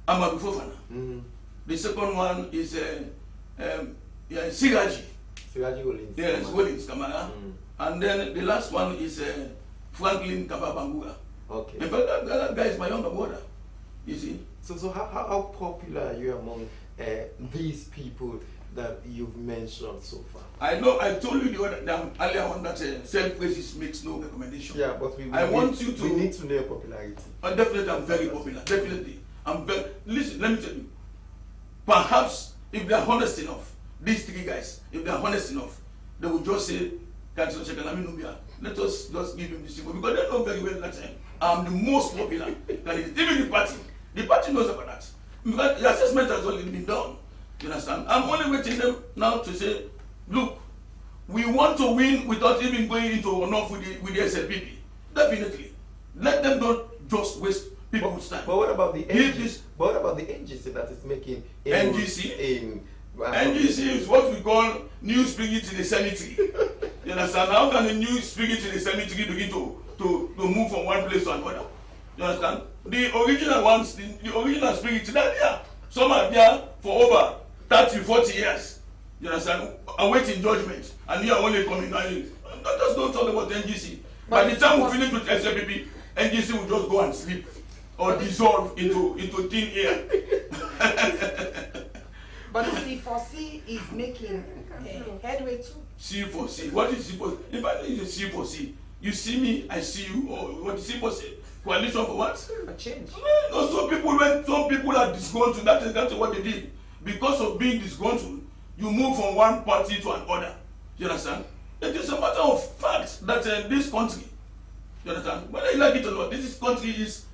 Amadou Fofana. The second one is Siraji. Siraji Williams. Yes, Williams Kamara. And then the last one is Franklin Kababangura. Okay. In fact, that guy is my younger brother. You see? So how popular are you among these people that you've mentioned so far? I know I told you earlier on that self-praise makes no recommendation. Yeah, but we need to know your popularity. Definitely, I'm very popular. Definitely. Listen, let me tell you. Perhaps if they are honest enough, these 3 guys, if they are honest enough, they will just say Councillor Shekalami Nubia. Let us just give him the symbol because they know very well that I'm the most popular candidate. Even the party knows about that. Because the assessment has already been done. You understand? I'm only waiting them now to say, look, we want to win without even going into runoff with the SLPP. Definitely. Let them not just waste people's time. But what about the NGC? What about the NGC that is making NGC? In NGC is what we call new spirit in the cemetery. You understand? How can a new spirit in the cemetery begin to move from one place to another? You understand? The original ones, the original spirits, they're there. Some are there for over 30, 40 years. You understand? Awaiting judgment. And you are only coming now. Just don't talk about NGC. By the time we finish with SLPP, NGC will just go and sleep or dissolve into thin air. But C4C is making headway too. C4C. What is C4C? If I say C4C, you see me, I see you, or what is C4C? Coalition for what? A change. No, some people are disgruntled. That's what they did. Because of being disgruntled, you move from one party to another. You understand? It is a matter of fact that this country, you understand, whether you like it or not, this country is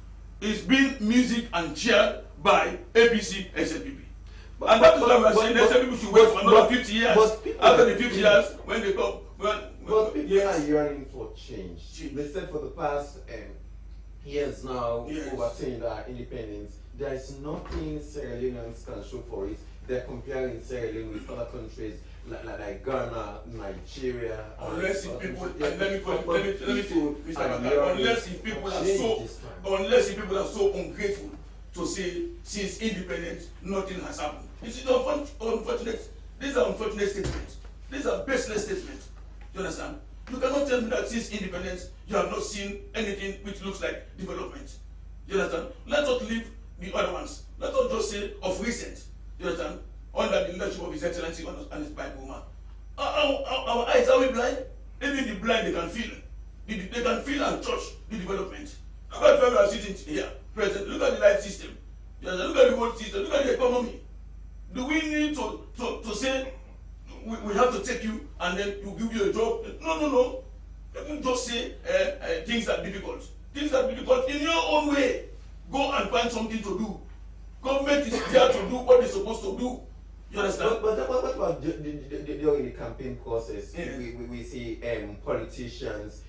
being music and cheered by APC SLPP. And that is why we are saying SLPP should wait for another 50 years. After the 50 years, when they come, but people are yearning for change. They said for the past years now, over saying that independence, there is nothing Sierra Leoneans can show for it. They're comparing Sierra Leone with other countries like Ghana, Nigeria. Unless if people, unless if people are so ungrateful to say since independence nothing has happened. This is unfortunate. These are unfortunate statements. These are baseless statements. You understand? You cannot tell me that since independence you have not seen anything which looks like development. You understand? Let us leave the other ones. Let us just say of recent. You understand? Under the leadership of His Excellency and His Bible. Our eyes are we blind? Even the blind they can feel. They can feel and touch the development. Look at where we are sitting here, President. Look at the light system. You understand? Look at the road system. Look at the economy. Do we need to say we have to take you and then you give you a job? No. People just say things are difficult. Things are difficult in your own way. Go and find something to do. Government is there to do what they're supposed to do. You understand? But what about during the campaign process? Yeah. We see politicians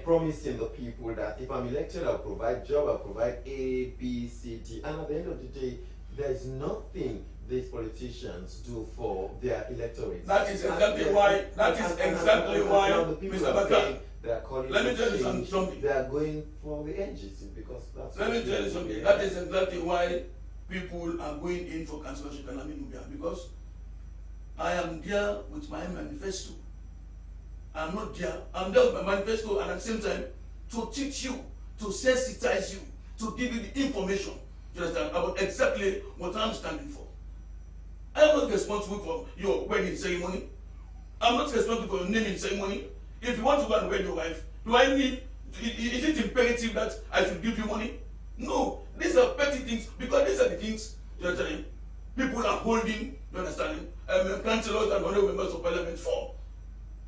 promising the people that if I'm elected, I'll provide job, I'll provide A, B, C, D. And at the end of the day, there's nothing these politicians do for their electorate. That is exactly why. The people Mr. are saying they are calling. Let me tell you something. They are going for the NGC because that's. Let me tell you something. That is exactly why people are going in for Councillor Shekalami Nubia, because I am there with my manifesto. I'm not there. I'm there with my manifesto and at the same time to teach you, to sensitize you, to give you the information, you understand, about exactly what I'm standing for. I am not responsible for your wedding ceremony. I'm not responsible for your naming ceremony. If you want to go and wed your wife, do I need, is it imperative that I should give you money? No, these are petty things, because these are the things, you understand, people are holding, you understand, councillors and other members of parliament for.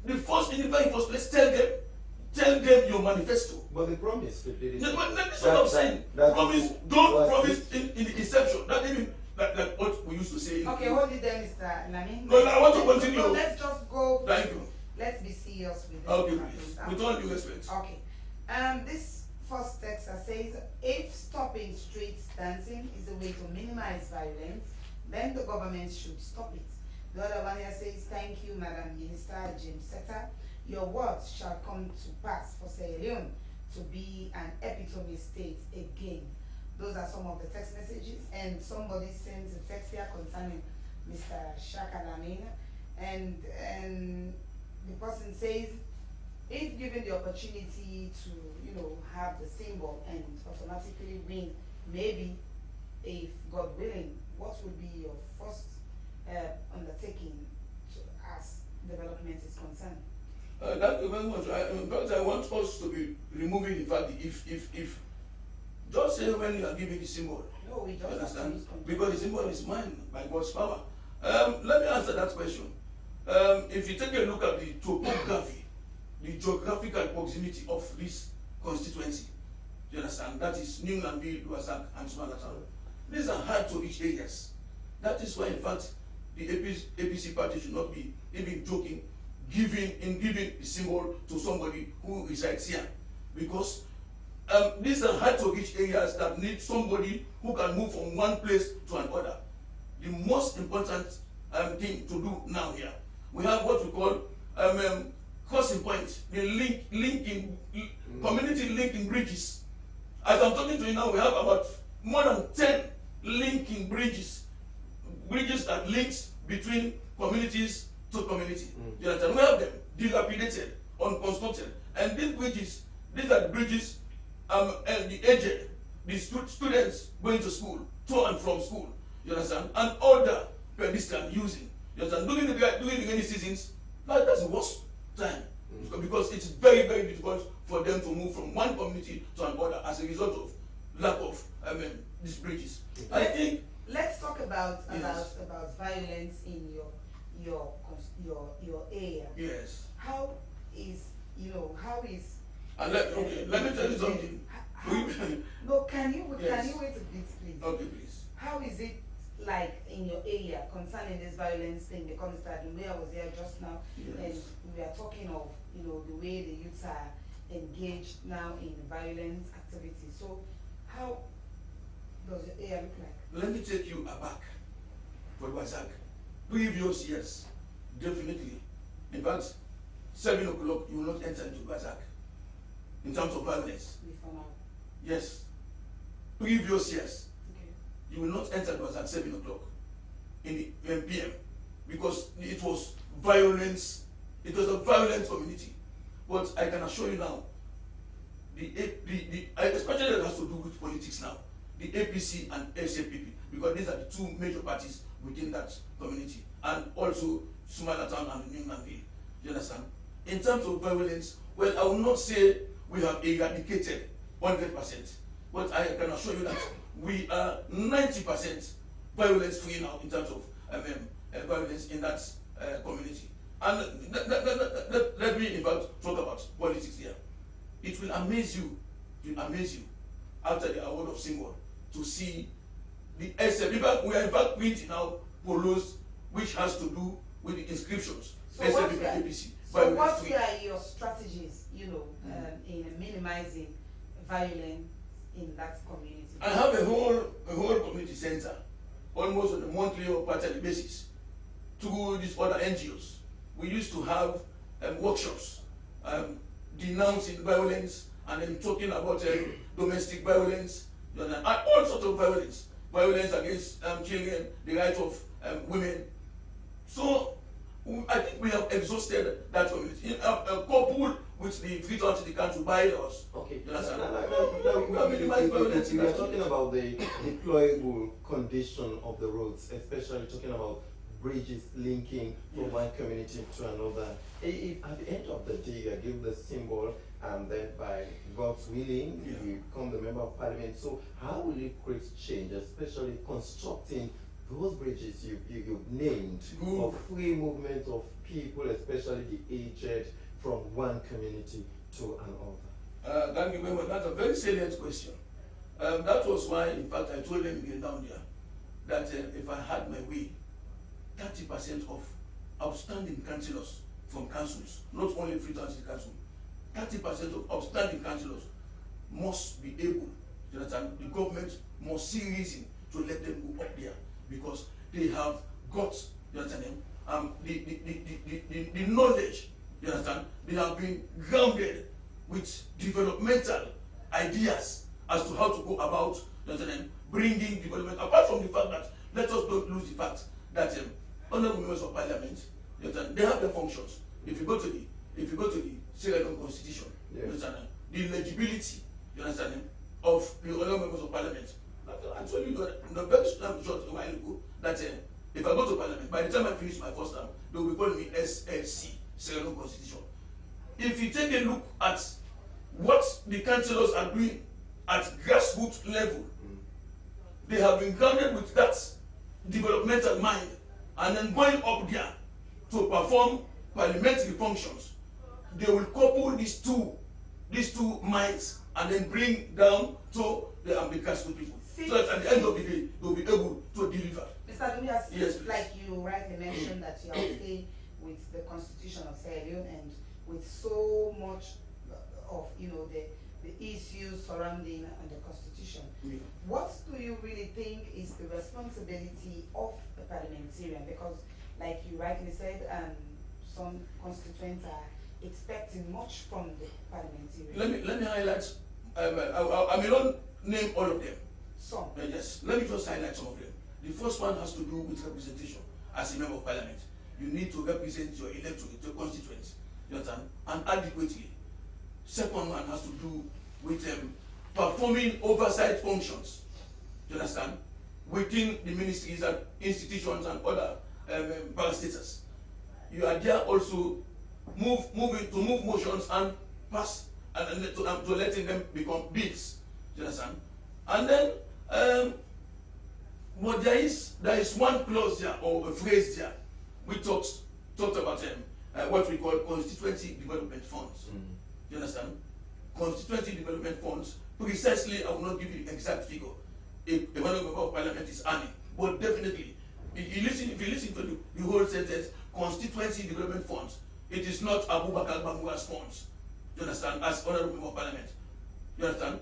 The first thing, in the first place, tell them your manifesto. But they promise. That's what I'm saying. Promise, don't promise in the inception. Not even like what we used to say. Okay, hold it there, Mr. Lamin. No, I want to continue. No, let's just go. Thank you. Let's be serious with this. Okay, please. With all due respect. Okay. This first text says, if stopping street dancing is a way to minimize violence, then the government should stop it. The other one here says, thank you, Madam Minister James Seta. Your words shall come to pass for Sierra Leone to be an epitome state again. Those are some of the text messages, and somebody sends a text here concerning Mr. Shakalamin, and the person says, if given the opportunity to, have the symbol and automatically win, maybe, if God willing, what would be your first undertaking as development is concerned? That very much. In fact, I want us to be removing the fact that if just say when you are giving the symbol. No, we don't understand, because the symbol is mine by God's power. Let me answer that question. If you take a look at the topography the geographical proximity of this constituency. Do you understand? That is New Nambi, Duazak, and Sumalatan. These are hard to reach areas. That is why, in fact, the APC party should not be even joking, giving the symbol to somebody who resides here. Because these are hard to reach areas that need somebody who can move from one place to another. The most important thing to do now here, we have what we call crossing point, the community linking bridges. As I'm talking to you now, we have about more than 10 linking bridges that links between communities to community. You understand? We have them dilapidated, unconstructed, and these are the bridges and the aged, the students going to school, to and from school. You understand? And other pedestrians using. You understand? During the rainy seasons, that's the worst time. Because it's very, very difficult for them to move from one community to another as a result of lack of these bridges. I think. Let's talk about Yes. about violence in your area. Yes. How is And let me tell you something. no, can you Yes. wait a bit, please? Okay, please. How is it like in your area concerning this violence thing? Because that the way I was there just now, Yes. and we are talking of the way the youths are engaged now in violent activities. So how does your area look like? Let me take you aback for Wazak. Previous years, definitely. In fact, 7 o'clock, you will not enter into Wazak in terms of violence. Before now. Yes. Previous years, Okay. you will not enter Wazak 7 o'clock in the PM because it was violence. It was a violent community. But I can assure you now, especially that has to do with politics now, the APC and SAPP, because these are the two major parties within that community, and also Sumalatan and New Nambi. You understand? In terms of violence, well, I will not say we have eradicated 100%, but I can assure you that we are 90% violence free now in terms of violence in that community. And let me in fact talk about politics here. It will amaze you, after the award of symbol to see the SF. We are in fact printing now polos which has to do with the inscriptions. So APC. what are your strategies, in minimizing violence in that community? I have a whole community center, almost on a monthly or quarterly basis, through these other NGOs. We used to have workshops denouncing violence and then talking about domestic violence, and all sorts of violence against children, the right of women. So I think we have exhausted that community. Coupled with the free to the country bylaws. Okay. You understand? We are talking about the deployable condition of the roads, especially talking about bridges linking from one community to another. If at the end of the day you give the symbol and then by God's willing you become the member of parliament, so how will it create change, especially constructing those bridges you've named for free movement of people, especially the aged, from one community to another? Thank you very much. That's a very salient question. That was why, in fact, I told them again down there that if I had my way, 30% of outstanding councillors from councils, not only Free Transit Council, 30% of outstanding councillors must be able, you understand, the government must see reason to let them go up there because they have got, you understand, the knowledge, you understand, they have been grounded with developmental ideas as to how to go about, you understand, bringing development, apart from the fact that, let us don't lose the fact that honorable members of parliament, you understand, they have their functions. If you go to the Sierra Leone constitution, you understand, the legibility, you understand, of the honorable members of parliament. I told you in a very short while ago that if I go to parliament, by the time I finish my first term, they will be calling me SLC, Sierra Leone constitution. If you take a look at what the councillors are doing at grassroots level, they have been grounded with that developmental mind and then going up there to perform parliamentary functions. they will couple these two minds and then bring down to the Ambikasco people. So that at the end of the day, they'll be able to deliver. Mr. Dumias, Yes, like you rightly mentioned that you are okay with the Constitution of Sierra Leone and with so much of the issues surrounding the Constitution. Yeah. What do you really think is the responsibility of the parliamentarian? Because, like you rightly said, some constituents are expecting much from the parliamentarian. Let me highlight. I may not name all of them. Some. Yes. Let me just highlight some of them. The first one has to do with representation. As a member of parliament, you need to represent your electorate, your constituents, you understand, and adequately. Second one has to do with performing oversight functions, you understand, within the ministries and institutions and other parastatals. You are there also move motions and pass and to letting them become bills, you understand. And then but there is one clause there or a phrase there we talked about what we call constituency development funds. You understand? Constituency development funds, precisely, I will not give you the exact figure if a member of parliament is earning, but definitely, if you listen to the whole sentence, constituency development funds, it is not Abubakar Bamura's funds. You understand? As honorable member of parliament. You understand?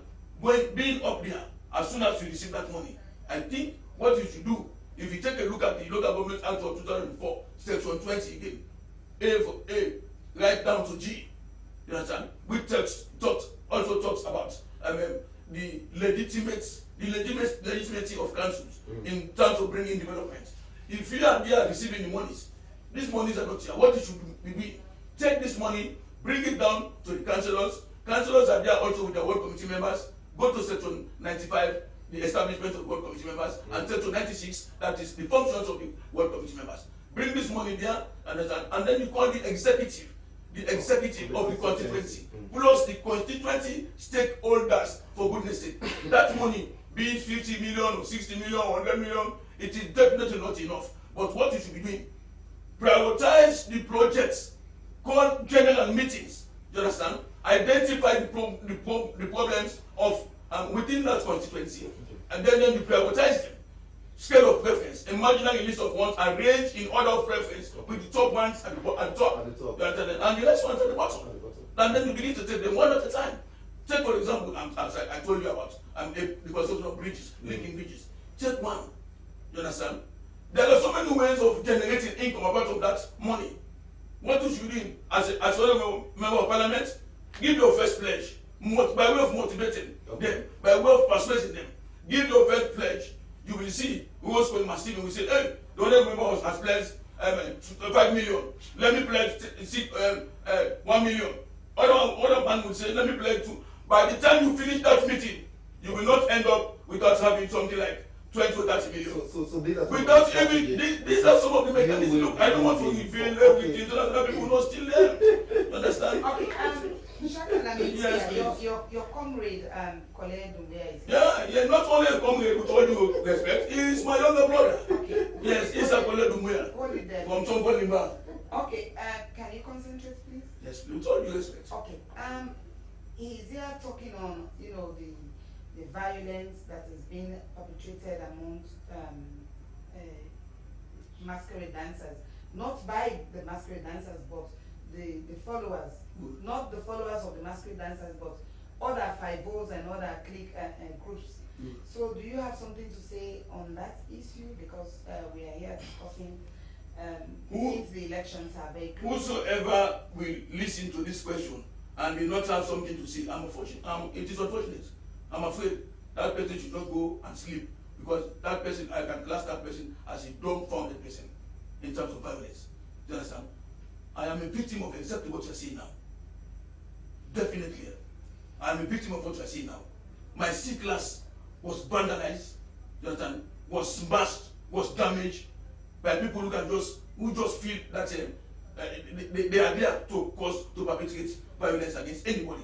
Being up there, as soon as you receive that money, I think what you should do, if you take a look at the Local Government Act of 2004, section 20 again, A for A, right down to G, you understand? Which also talks about the legitimacy of councils in terms of bringing development. If you are there receiving the monies, these monies are not here. What you should be, take this money, bring it down to the councillors. Councillors are there also with the ward committee members. Go to section 95, the establishment of ward committee members, and section 96, that is the functions of the ward committee members. Bring this money there, and then you call the executive of the constituency, plus the constituency stakeholders, for goodness sake. That money, be it 50 million or 60 million or 100 million, it is definitely not enough. But what you should be doing, prioritize the projects, call general meetings, you understand? Identify the problems of within that constituency, and then you prioritize them. Scale of preference, imaginary list of ones arranged in order of preference, with the top ones at the top. And the next ones at the bottom. And then you begin to take them one at a time. Take, for example, I told you about the construction of bridges, linking bridges. Take one. You understand? There are so many ways of generating income out of that money. What you should do as a member of parliament, give your first pledge by way of motivating them, by way of persuading them. Give your first pledge. You will see, we will spend massive, we will say, hey, the other member has pledged 5 million. Let me pledge 1 million. Other man will say, let me pledge 2. By the time you finish that meeting, you will not end up without having something like 20 or 30 million. So these are without even, these are some of the mechanisms. Look, I don't want to reveal everything so that other people will not steal them. You understand? Okay, Yes, your comrade, Colin Dumbia is yeah, not only a comrade with all due respect, he is my younger brother. Okay. Yes, he's a Colin Dumbia from Tongolimba. Okay, can you concentrate, please? Yes, with all due respect. Okay, he's here talking on, the violence that is being perpetrated amongst masquerade dancers, not by the masquerade dancers, but the followers, not the followers of the masquerade dancers, but other fivos and other clique groups. So do you have something to say on that issue? Because we are here discussing since the elections are very close. Whosoever will listen to this question and will not have something to say, it is unfortunate. I'm afraid that person should not go and sleep, because that person, I can class that person as a dumbfounded person in terms of violence. Do you understand? I am a victim of exactly what you're seeing now. Definitely. I am a victim of what you're seeing now. My C-class was vandalized, you understand, was smashed, was damaged by people who just feel that they are there to perpetrate violence against anybody.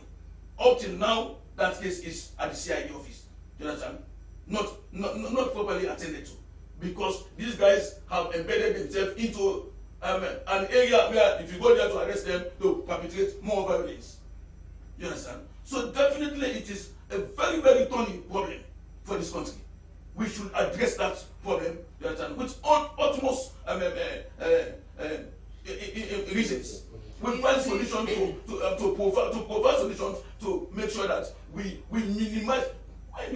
Up till now, that case is at the CID office. You understand? Not properly attended to, because these guys have embedded themselves into an area where if you go there to arrest them, to perpetrate more violence. You understand? So definitely it is a very, very thorny problem for this country. We should address that problem, you understand, with utmost reasons. We find solutions to provide solutions to make sure that we minimize. Let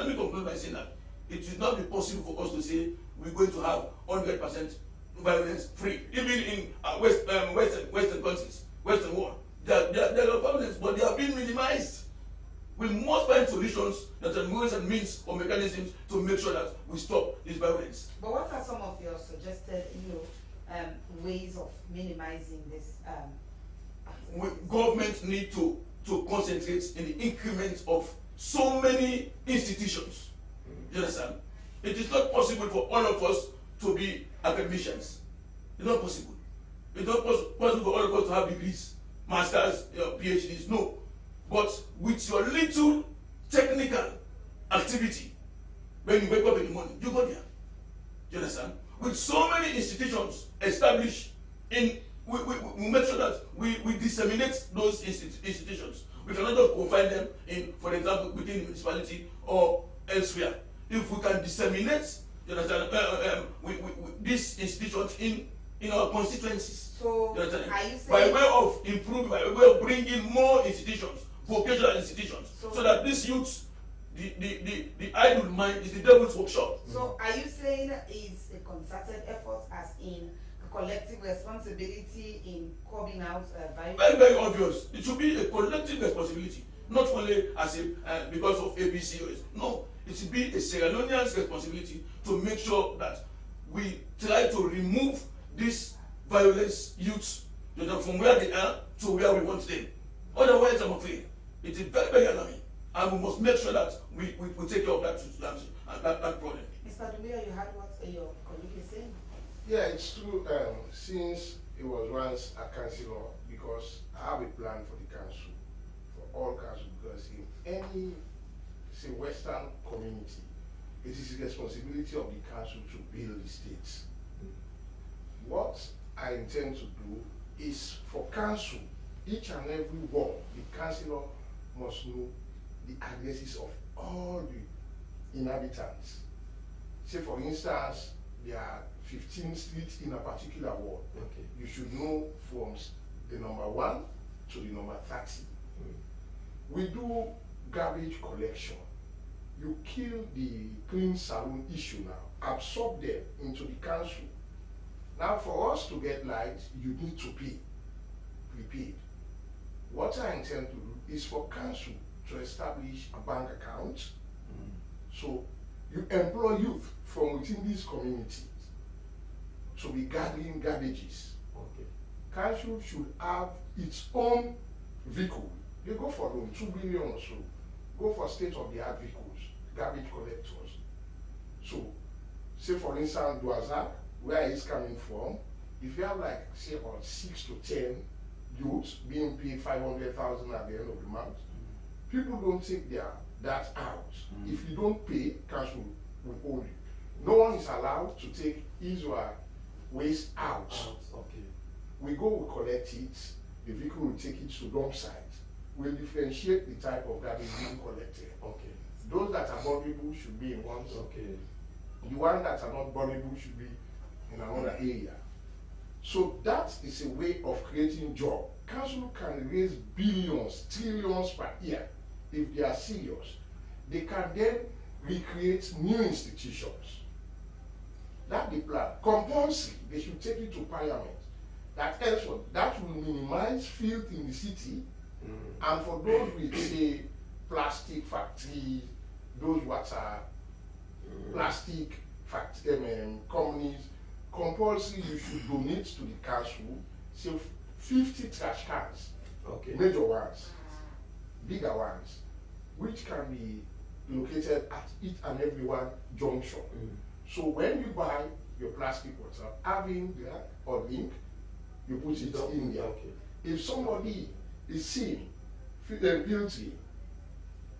me conclude by saying that it will not be possible for us to say we're going to have 100% violence free, even in Western countries, Western world. There are violence, but they are being minimized. We must find solutions that are ways and means or mechanisms to make sure that we stop this violence. But what are some of your suggested, ways of minimizing this? Government need to concentrate in the increment of so many institutions. You understand? It is not possible for all of us to be academicians. It's not possible. It's not possible for all of us to have degrees, masters, PhDs. No. But with your little technical activity, when you wake up in the morning, you go there. You understand? With so many institutions established we make sure that we disseminate those institutions. We cannot just confine them in, for example, within the municipality or elsewhere. If we can disseminate, you understand, these institutions in our constituencies. So, are you saying, by way of improving, by way of bringing more institutions, vocational institutions, so that this youth, the idle mind is the devil's workshop. So are you saying it's a concerted effort, as in a collective responsibility in curbing out violence? Very, very obvious. It should be a collective responsibility, not only as because of ABCOs. No, it should be a Sierra Leonean's responsibility to make sure that we try to remove these violence youths from where they are to where we want them. Otherwise, I'm afraid it is very, very alarming, and we must make sure that we take care of that problem. Mr. Dumia, you heard what your colleague is saying? Yeah, it's true. Since it was once a councillor, because I have a plan for the council, for all councils, because in any, say, Western community, it is the responsibility of the council to build the states. What I intend to do is for council, each and every ward, the councillor must know the addresses of all the inhabitants. Say, for instance, there are 15 streets in a particular ward. Okay. You should know from the number 1 to the number 30. We do garbage collection. You kill the clean saloon issue now, absorb them into the council. Now, for us to get light, you need to pay, prepaid. What I intend to do is for council to establish a bank account. So you employ youth from within these communities to be gathering garbages. Okay. Council should have its own vehicle. They go for loan, 2 billion or so. Go for state-of-the-art vehicles, garbage collectors. So, say for instance, Douazak, where he's coming from, if you have like, say, about 6 to 10 youths being paid 500,000 at the end of the month, people don't take that out. If you don't pay, council will hold you. No one is allowed to take his or her waste out. Okay. We go, we collect it, the vehicle will take it to dump site. We'll differentiate the type of garbage being collected. Okay. Those that are vulnerable should be in one. Okay. The ones that are not vulnerable should be in another area. So that is a way of creating jobs. Council can raise billions, trillions per year if they are serious. They can then recreate new institutions. That's the plan. Compulsory, they should take it to parliament. That will minimize filth in the city, and for those with, say, plastic factories, those what are plastic companies, compulsory you should donate to the council, say 50 trash cans, Okay. major ones, bigger ones, which can be located at each and every one junction. So when you buy your plastic water, having that or link, you put it in there. Okay. If somebody is seen guilty,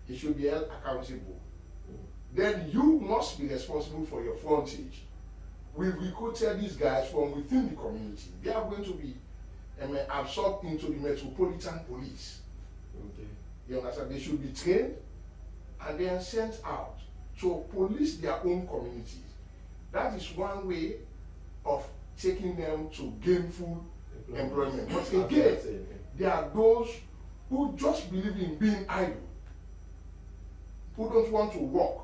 he should be held accountable. Then you must be responsible for your frontage. we recruited these guys from within the community. They are going to be absorbed into the metropolitan police. Okay. You understand? They should be trained and then sent out to police their own communities. That is one way of taking them to gainful employment. But again, there are those who just believe in being idle, who don't want to work.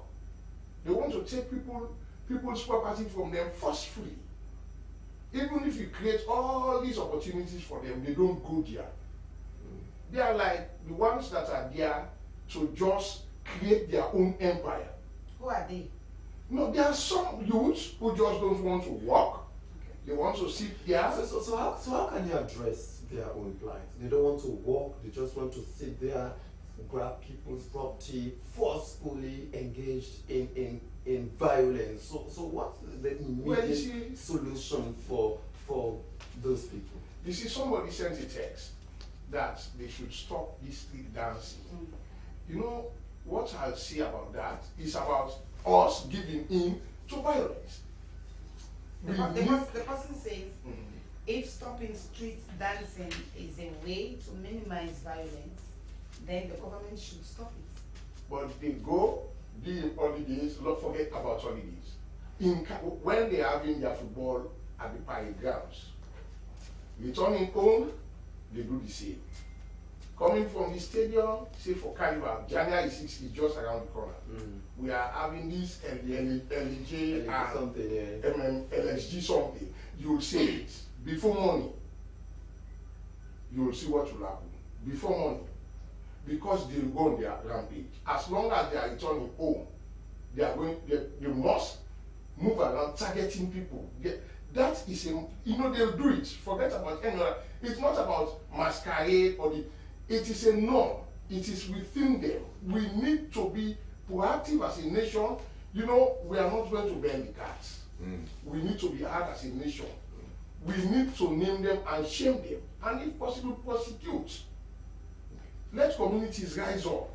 They want to take people's property from them forcefully. Even if you create all these opportunities for them, they don't go there. They are like the ones that are there to just create their own empire. Who are they? No, there are some youths who just don't want to work. They want to sit there. So how can you address their own plight? They don't want to work, they just want to sit there, grab people's property, forcefully engaged in violence. So what's the immediate solution for those people? You see, somebody sent a text that they should stop this street dancing. You know, what I'll say about that is about us giving in to violence. The person says, if stopping street dancing is a way to minimize violence, then the government should stop it. But they go during holidays, don't forget about holidays. When they are having their football at the parade grounds, returning home, they do the same. Coming from the stadium, say for Carnival, January 6th is just around the corner. We are having this LJ and something, LSG something. You will see it before morning. You will see what will happen before morning, because they will go on their rampage. As long as they are returning home, they are going. They must move around targeting people. That is they'll do it. Forget about any other. It's not about masquerade or the. It is a norm. It is within them. We need to be proactive as a nation. We are not going to burn the cats. We need to be hard as a nation. We need to name them and shame them, and if possible, prosecute. Let communities rise up.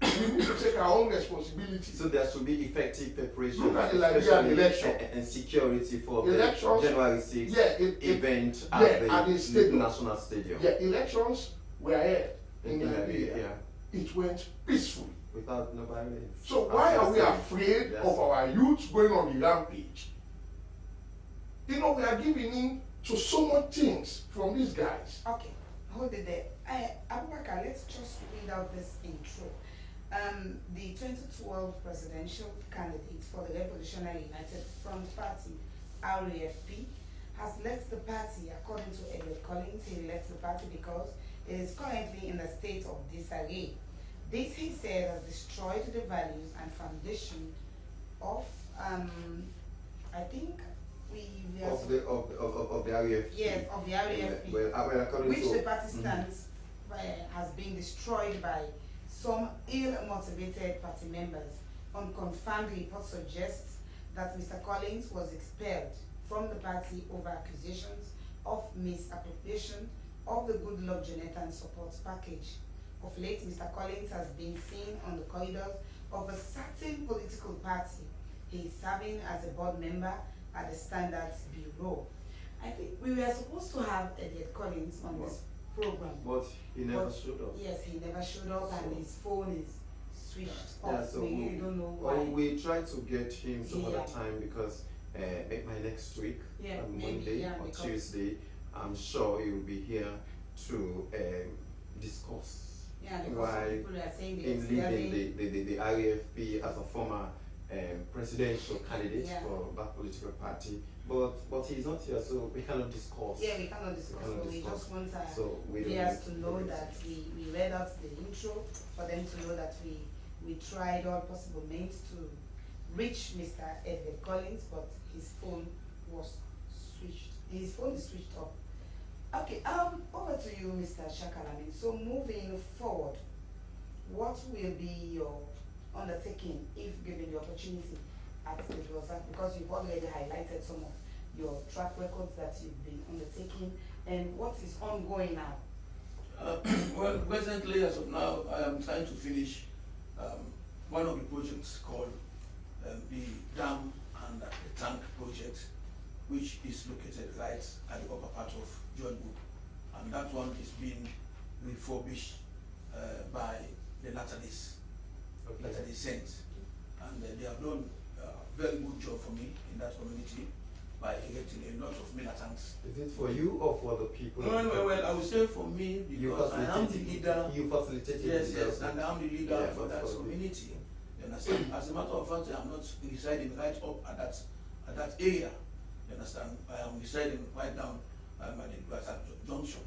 We need to take our own responsibility. So there should be effective preparation, Look at the Liberian election and security for elections, the January 6th event at the stadium. National Stadium. Yeah, elections were held in Liberia. It went peacefully. Without no violence. So why are we afraid of our youth going on the rampage? We are giving in to so much things from these guys. Okay, hold it there. Abubakar, let's just read out this intro. The 2012 presidential candidate for the Revolutionary United Front Party, RAFP, has left the party. According to Edward Collins, he left the party because it is currently in a state of disarray. This, he said, has destroyed the values and foundation of, I think, of the RAFP. Yes, of the RAFP, which the party stands has been destroyed by some ill-motivated party members. Unconfirmed reports suggest that Mr. Collins was expelled from the party over accusations of misappropriation of the Goodluck Jonathan support package. Of late, Mr. Collins has been seen on the corridors of a certain political party. He is serving as a board member at the Standards Bureau. I think we were supposed to have Edward Collins on this program. But he never showed up. Yes, he never showed up, and his phone is switched off. Yeah, so we don't know why. We try to get him some other time because by next week, on Monday or Tuesday, I'm sure he will be here to discuss why in leading the RAFP as a former presidential candidate for that political party, but he's not here, so we cannot discuss. Yeah, we cannot discuss. We just want viewers to know that we read out the intro for them to know that we tried all possible means to reach Mr. Edward Collins, but his phone was switched. His phone is switched off. Okay, over to you, Mr. Shakalami. So moving forward, what will be your undertaking if given the opportunity at the Groza? Because you've already highlighted some of your track records that you've been undertaking, and what is ongoing now? Well, presently, as of now, I am trying to finish one of the projects called the dam and the tank project refurbished by the Latter-day Saints. And they have done a very good job for me in that community by electing a lot of militants. Is it for you or for the people? No, well, I would say for me because I am the leader. You facilitated. Yes, and I am the leader for that community. You understand? As a matter of fact, I am not residing right up at that area. You understand? I am residing right down at the Grassat Junction.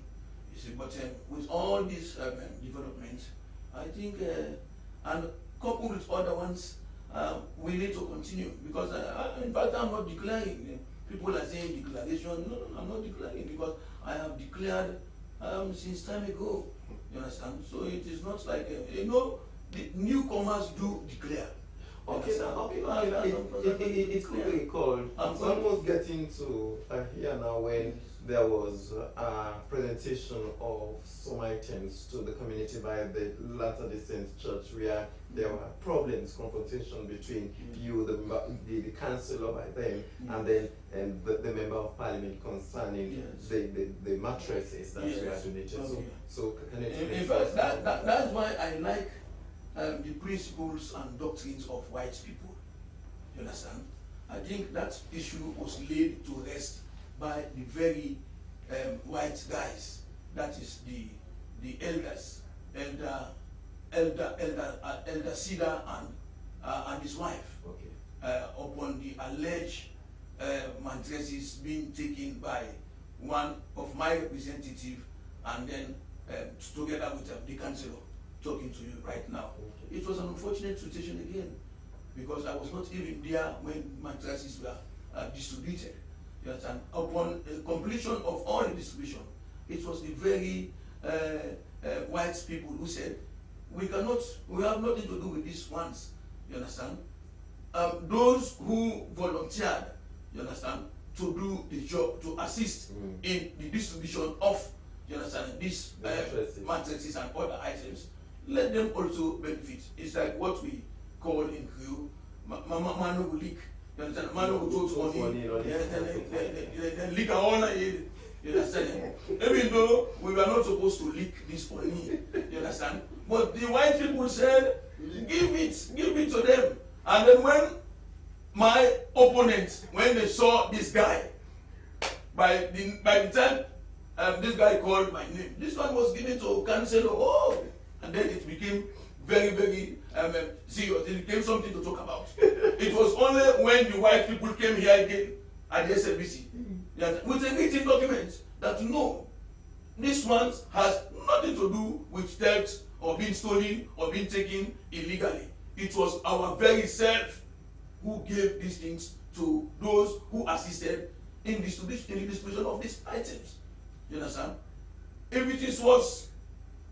You see, but with all these developments, I think, and coupled with other ones, we need to continue because, in fact, I'm not declaring. People are saying declaration. No, I'm not declaring because I have declared since time ago. You understand? So it is not like, the newcomers do declare. Okay, it's could be called. I'm almost getting to here now when there was a presentation of some items to the community by the Latter-day Saints Church where there were problems, confrontation between you, the councillor by them, and then the member of parliament concerning the mattresses that were donated. So can you explain? In fact, that's why I like the principles and doctrines of white people. You understand? I think that issue was laid to rest by the very white guys. That is the elders, Elder Cedar and his wife, upon the alleged mattresses being taken by one of my representatives, and then together with the councillor talking to you right now. It was an unfortunate situation again, because I was not even there when mattresses were distributed. You understand? Upon completion of all the distribution, it was the very white people who said, we have nothing to do with these ones. You understand? Those who volunteered, you understand, to do the job, to assist in the distribution of, you understand, these mattresses and other items, let them also benefit. It's like what we call in Creole, Mano will leak. You understand? Mano will go to money. Then leak our honor. You understand? Even though we were not supposed to leak this money, you understand? But the white people said, give it to them. And then when my opponents, when they saw this guy, by the time this guy called my name, this one was given to councillor. And then it became very, very serious. It became something to talk about. It was only when the white people came here again at the SLBC with a written document that no, this one has nothing to do with theft or being stolen or being taken illegally. It was our very self who gave these things to those who assisted in the distribution of these items. You understand? If it was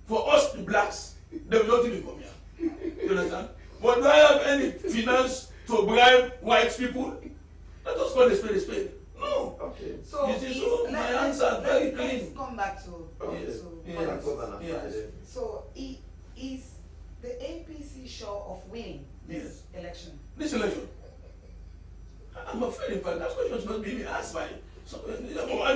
for us, the blacks, they will not even come here. You understand? But do I have any finance to bribe white people? Let us call a spade a spade. No. Okay. So, my answer is very clean. Let's come back to yes. So is the APC sure of winning this election? This election? I'm afraid, in fact, that question should not be even asked by. So, I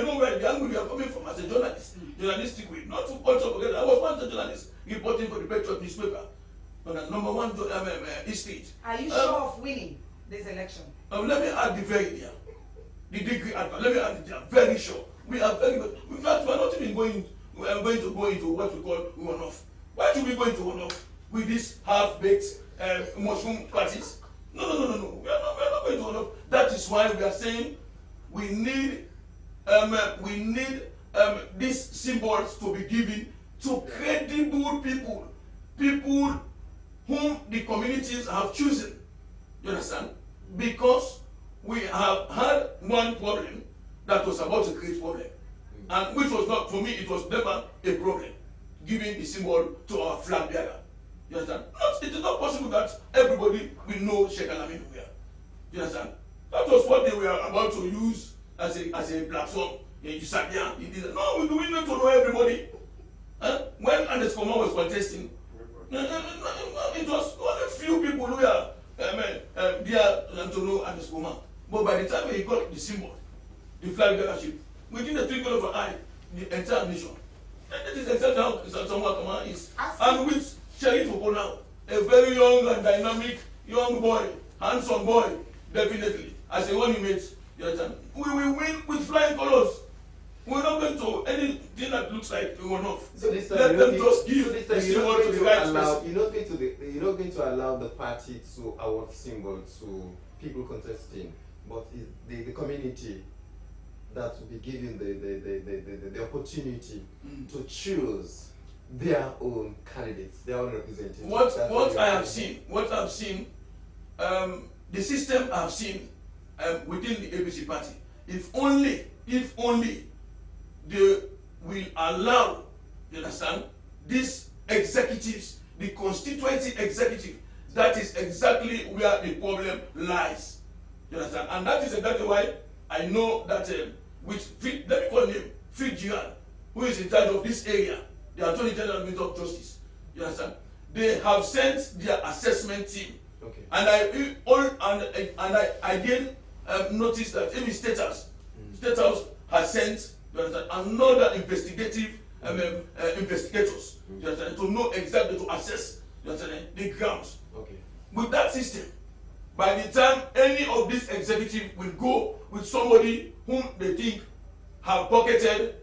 know where the angle you are coming from as a journalist, journalistic way. Not to also forget, I was once a journalist reporting for the Patriot newspaper on the #1 estate. Are you sure of winning this election? Let me add the very there. The degree advert. Let me add it there. Very sure. We are very good. In fact, we are not even going to go into what we call one-off. Why should we go into one-off with these half-baked mushroom parties? No. We are not going to one-off. That is why we are saying we need these symbols to be given to credible people whom the communities have chosen. You understand? Because we have had one problem that was about to create problem, and which was not, for me, it was never a problem, giving the symbol to our flag bearer. You understand? It is not possible that everybody will know Sheikh Al-Amin where. You understand? That was what they were about to use as a platform. No, we need to know everybody. When Anders Koma was contesting, it was only few people who are there to know Anders Koma. But by the time he got the symbol, the flag bearership, within the twinkle of an eye, the entire nation That is exactly how someone is. And with Sheriff Oko now, a very young and dynamic young boy, handsome boy, definitely. As a running mate, you understand? We will win with flying colors. We're not going to anything that looks like we won off. So this time, let them just give the symbol to the right person. You're not going to allow the party to award symbol to people contesting, but it's the community that will be given the opportunity to choose their own candidates, their own representatives. What I've seen, the system I've seen within the ABC party, if only they will allow, you understand, these executives, the constituency executive, that is exactly where the problem lies. You understand? And that is exactly why I know that let me call him Fijian, who is in charge of this area, the Attorney General Minister of Justice. You understand? They have sent their assessment team. Okay. And I again noticed that even State House has sent another investigative investigators to know exactly, to assess the grounds. Okay. With that system, by the time any of these executives will go with somebody whom they think have pocketed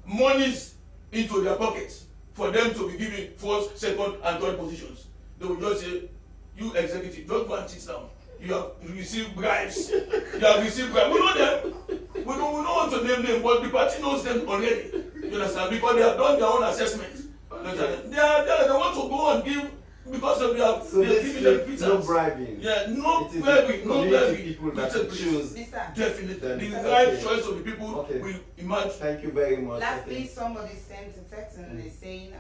monies into their pockets for them to be given first, second, and third positions, they will just say, you executive, don't go and sit down. You have received bribes. You have received bribes. We know them. We don't want to name them, but the party knows them already. You understand? Because they have done their own assessment. They want to go and give, because of their, so they're giving them pizzas. No bribing. Yeah, no bribing. No bribing. People that choose. Definitely. The right choice of the people will emerge. Thank you very much. Lastly, somebody sent a text and they're saying,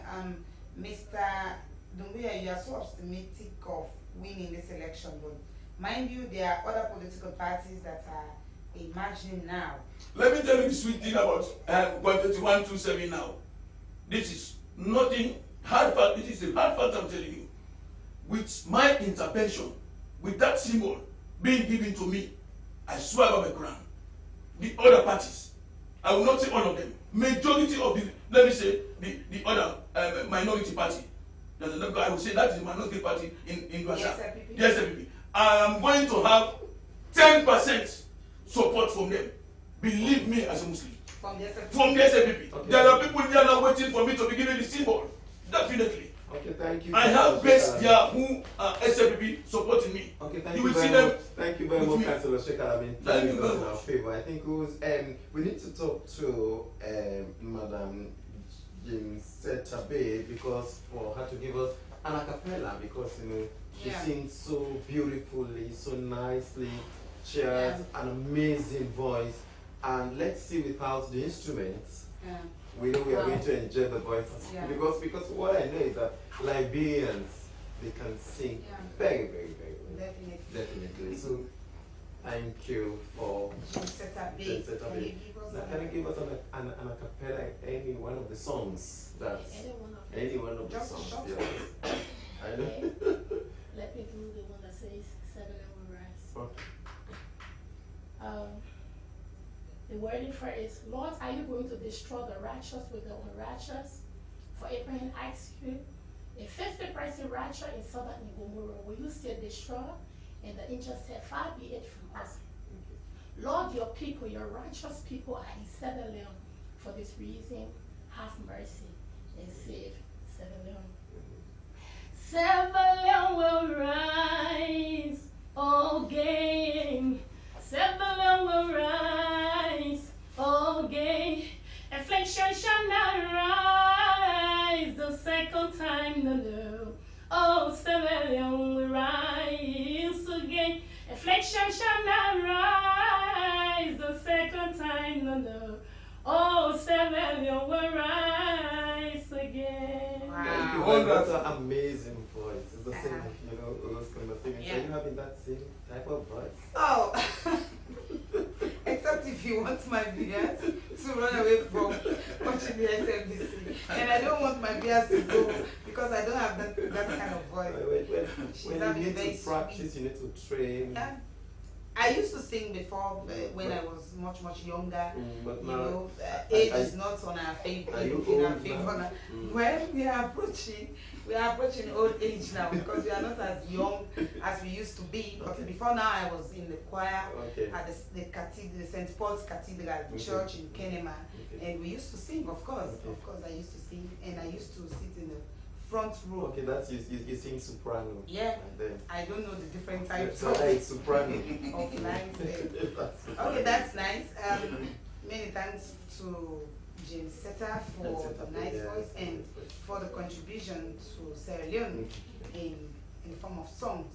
Mr. Dumbuya, you are so optimistic of winning this election, but mind you, there are other political parties that are emerging now. Let me tell you the sweet thing about 12127 now. This is nothing hard fact. This is a hard fact I'm telling you. With my intervention, with that symbol being given to me, I swear by my crown, the other parties, I will not say all of them, majority of the, let me say, the other minority party, I will say that is the minority party in Russia. The SPP. I am going to have 10% support from them. Believe me as a Muslim. From the SPP. From the SPP. Okay. There are people there now waiting for me to be given the symbol. Definitely. Okay, thank you. I have base there who are SPP supporting me. Okay, thank you you will see very them. much. Thank you very much, Councillor Shekar. Thank you very in our much. favor. I think it was, we need to talk to Madam Jimsetta Bay, because for her to give us an a cappella, because she sings so beautifully, so nicely. She has an amazing voice, and let's see without the instruments. We know we are going to enjoy the voices, because what I know is that Liberians, they can sing very, very, very well. Definitely. So thank you for Jimsetta Bay. Can you give us an a cappella, any one of the songs that any one of the songs? Yeah. I know. Let me do the one that says 7 will rise. Okay. The word in prayer is, Lord, are you going to destroy the righteous with the unrighteous? For Abraham asks you, a 50% righteous in Sodom and Gomorrah, will you still destroy? And the angel said, far be it from us. Lord, your people, your righteous people are in Babylon. For this reason, have mercy and save Babylon. Babylon will rise again. Babylon will rise again. Affliction shall not rise the second time, no. Oh, Babylon will rise again. Affliction shall not rise the second time, no. Oh, Babylon will rise again. Thank you very much. That's an amazing voice. It's the same, those kind of things. So you having that same type of voice? Oh, except if you want my viewers to run away from watching the SMBC. And I don't want my viewers to go because I don't have that kind of voice. When you need to practice, you need to train. I used to sing before when I was much younger. But You now, know, age is not on our favor. Are you In our old favor. now? Well, we are approaching old age now because we are not as young as we used to be. But Okay. before now, I was in the choir Okay. at the cathedral, the St. Paul's Cathedral Okay. Church in Kenema, Okay. and we used to sing. Of course, Okay. I used to sing, and I used to sit in the front row. Okay, that's you sing soprano. Yeah. And then I don't know the different types so of it's soprano. lines. Okay, that's nice. Many thanks to James Seta for the nice voice and for the contribution to Sierra Leone in the form of songs.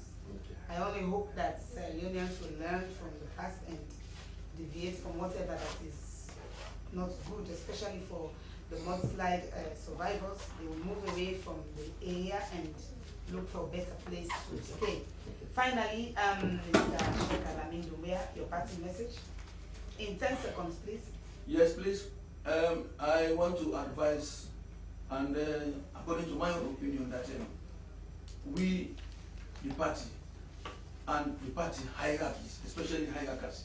I only hope that Sierra Leoneans will learn from the past and deviate from whatever that is not good, especially for the mudslide survivors. They will move away from the area and look for a better place to stay. Finally, Mr. Sheikh Alamin Doumbia, your party message. In 10 seconds, please. Yes, please. I want to advise, and according to my own opinion, that we, the party, and the party hierarchies, especially hierarchies,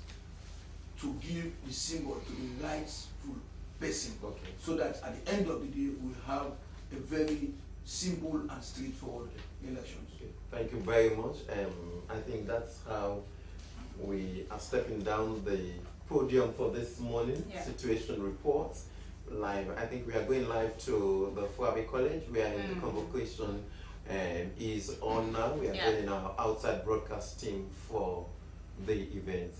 to give the symbol to the rightful person, so that at the end of the day we have a very simple and straightforward elections. Thank you very much. I think that's how we are stepping down the podium for this morning. Situation reports live. I think we are going live to the Fuabe College where the convocation is on now. We are getting our outside broadcast team for the event.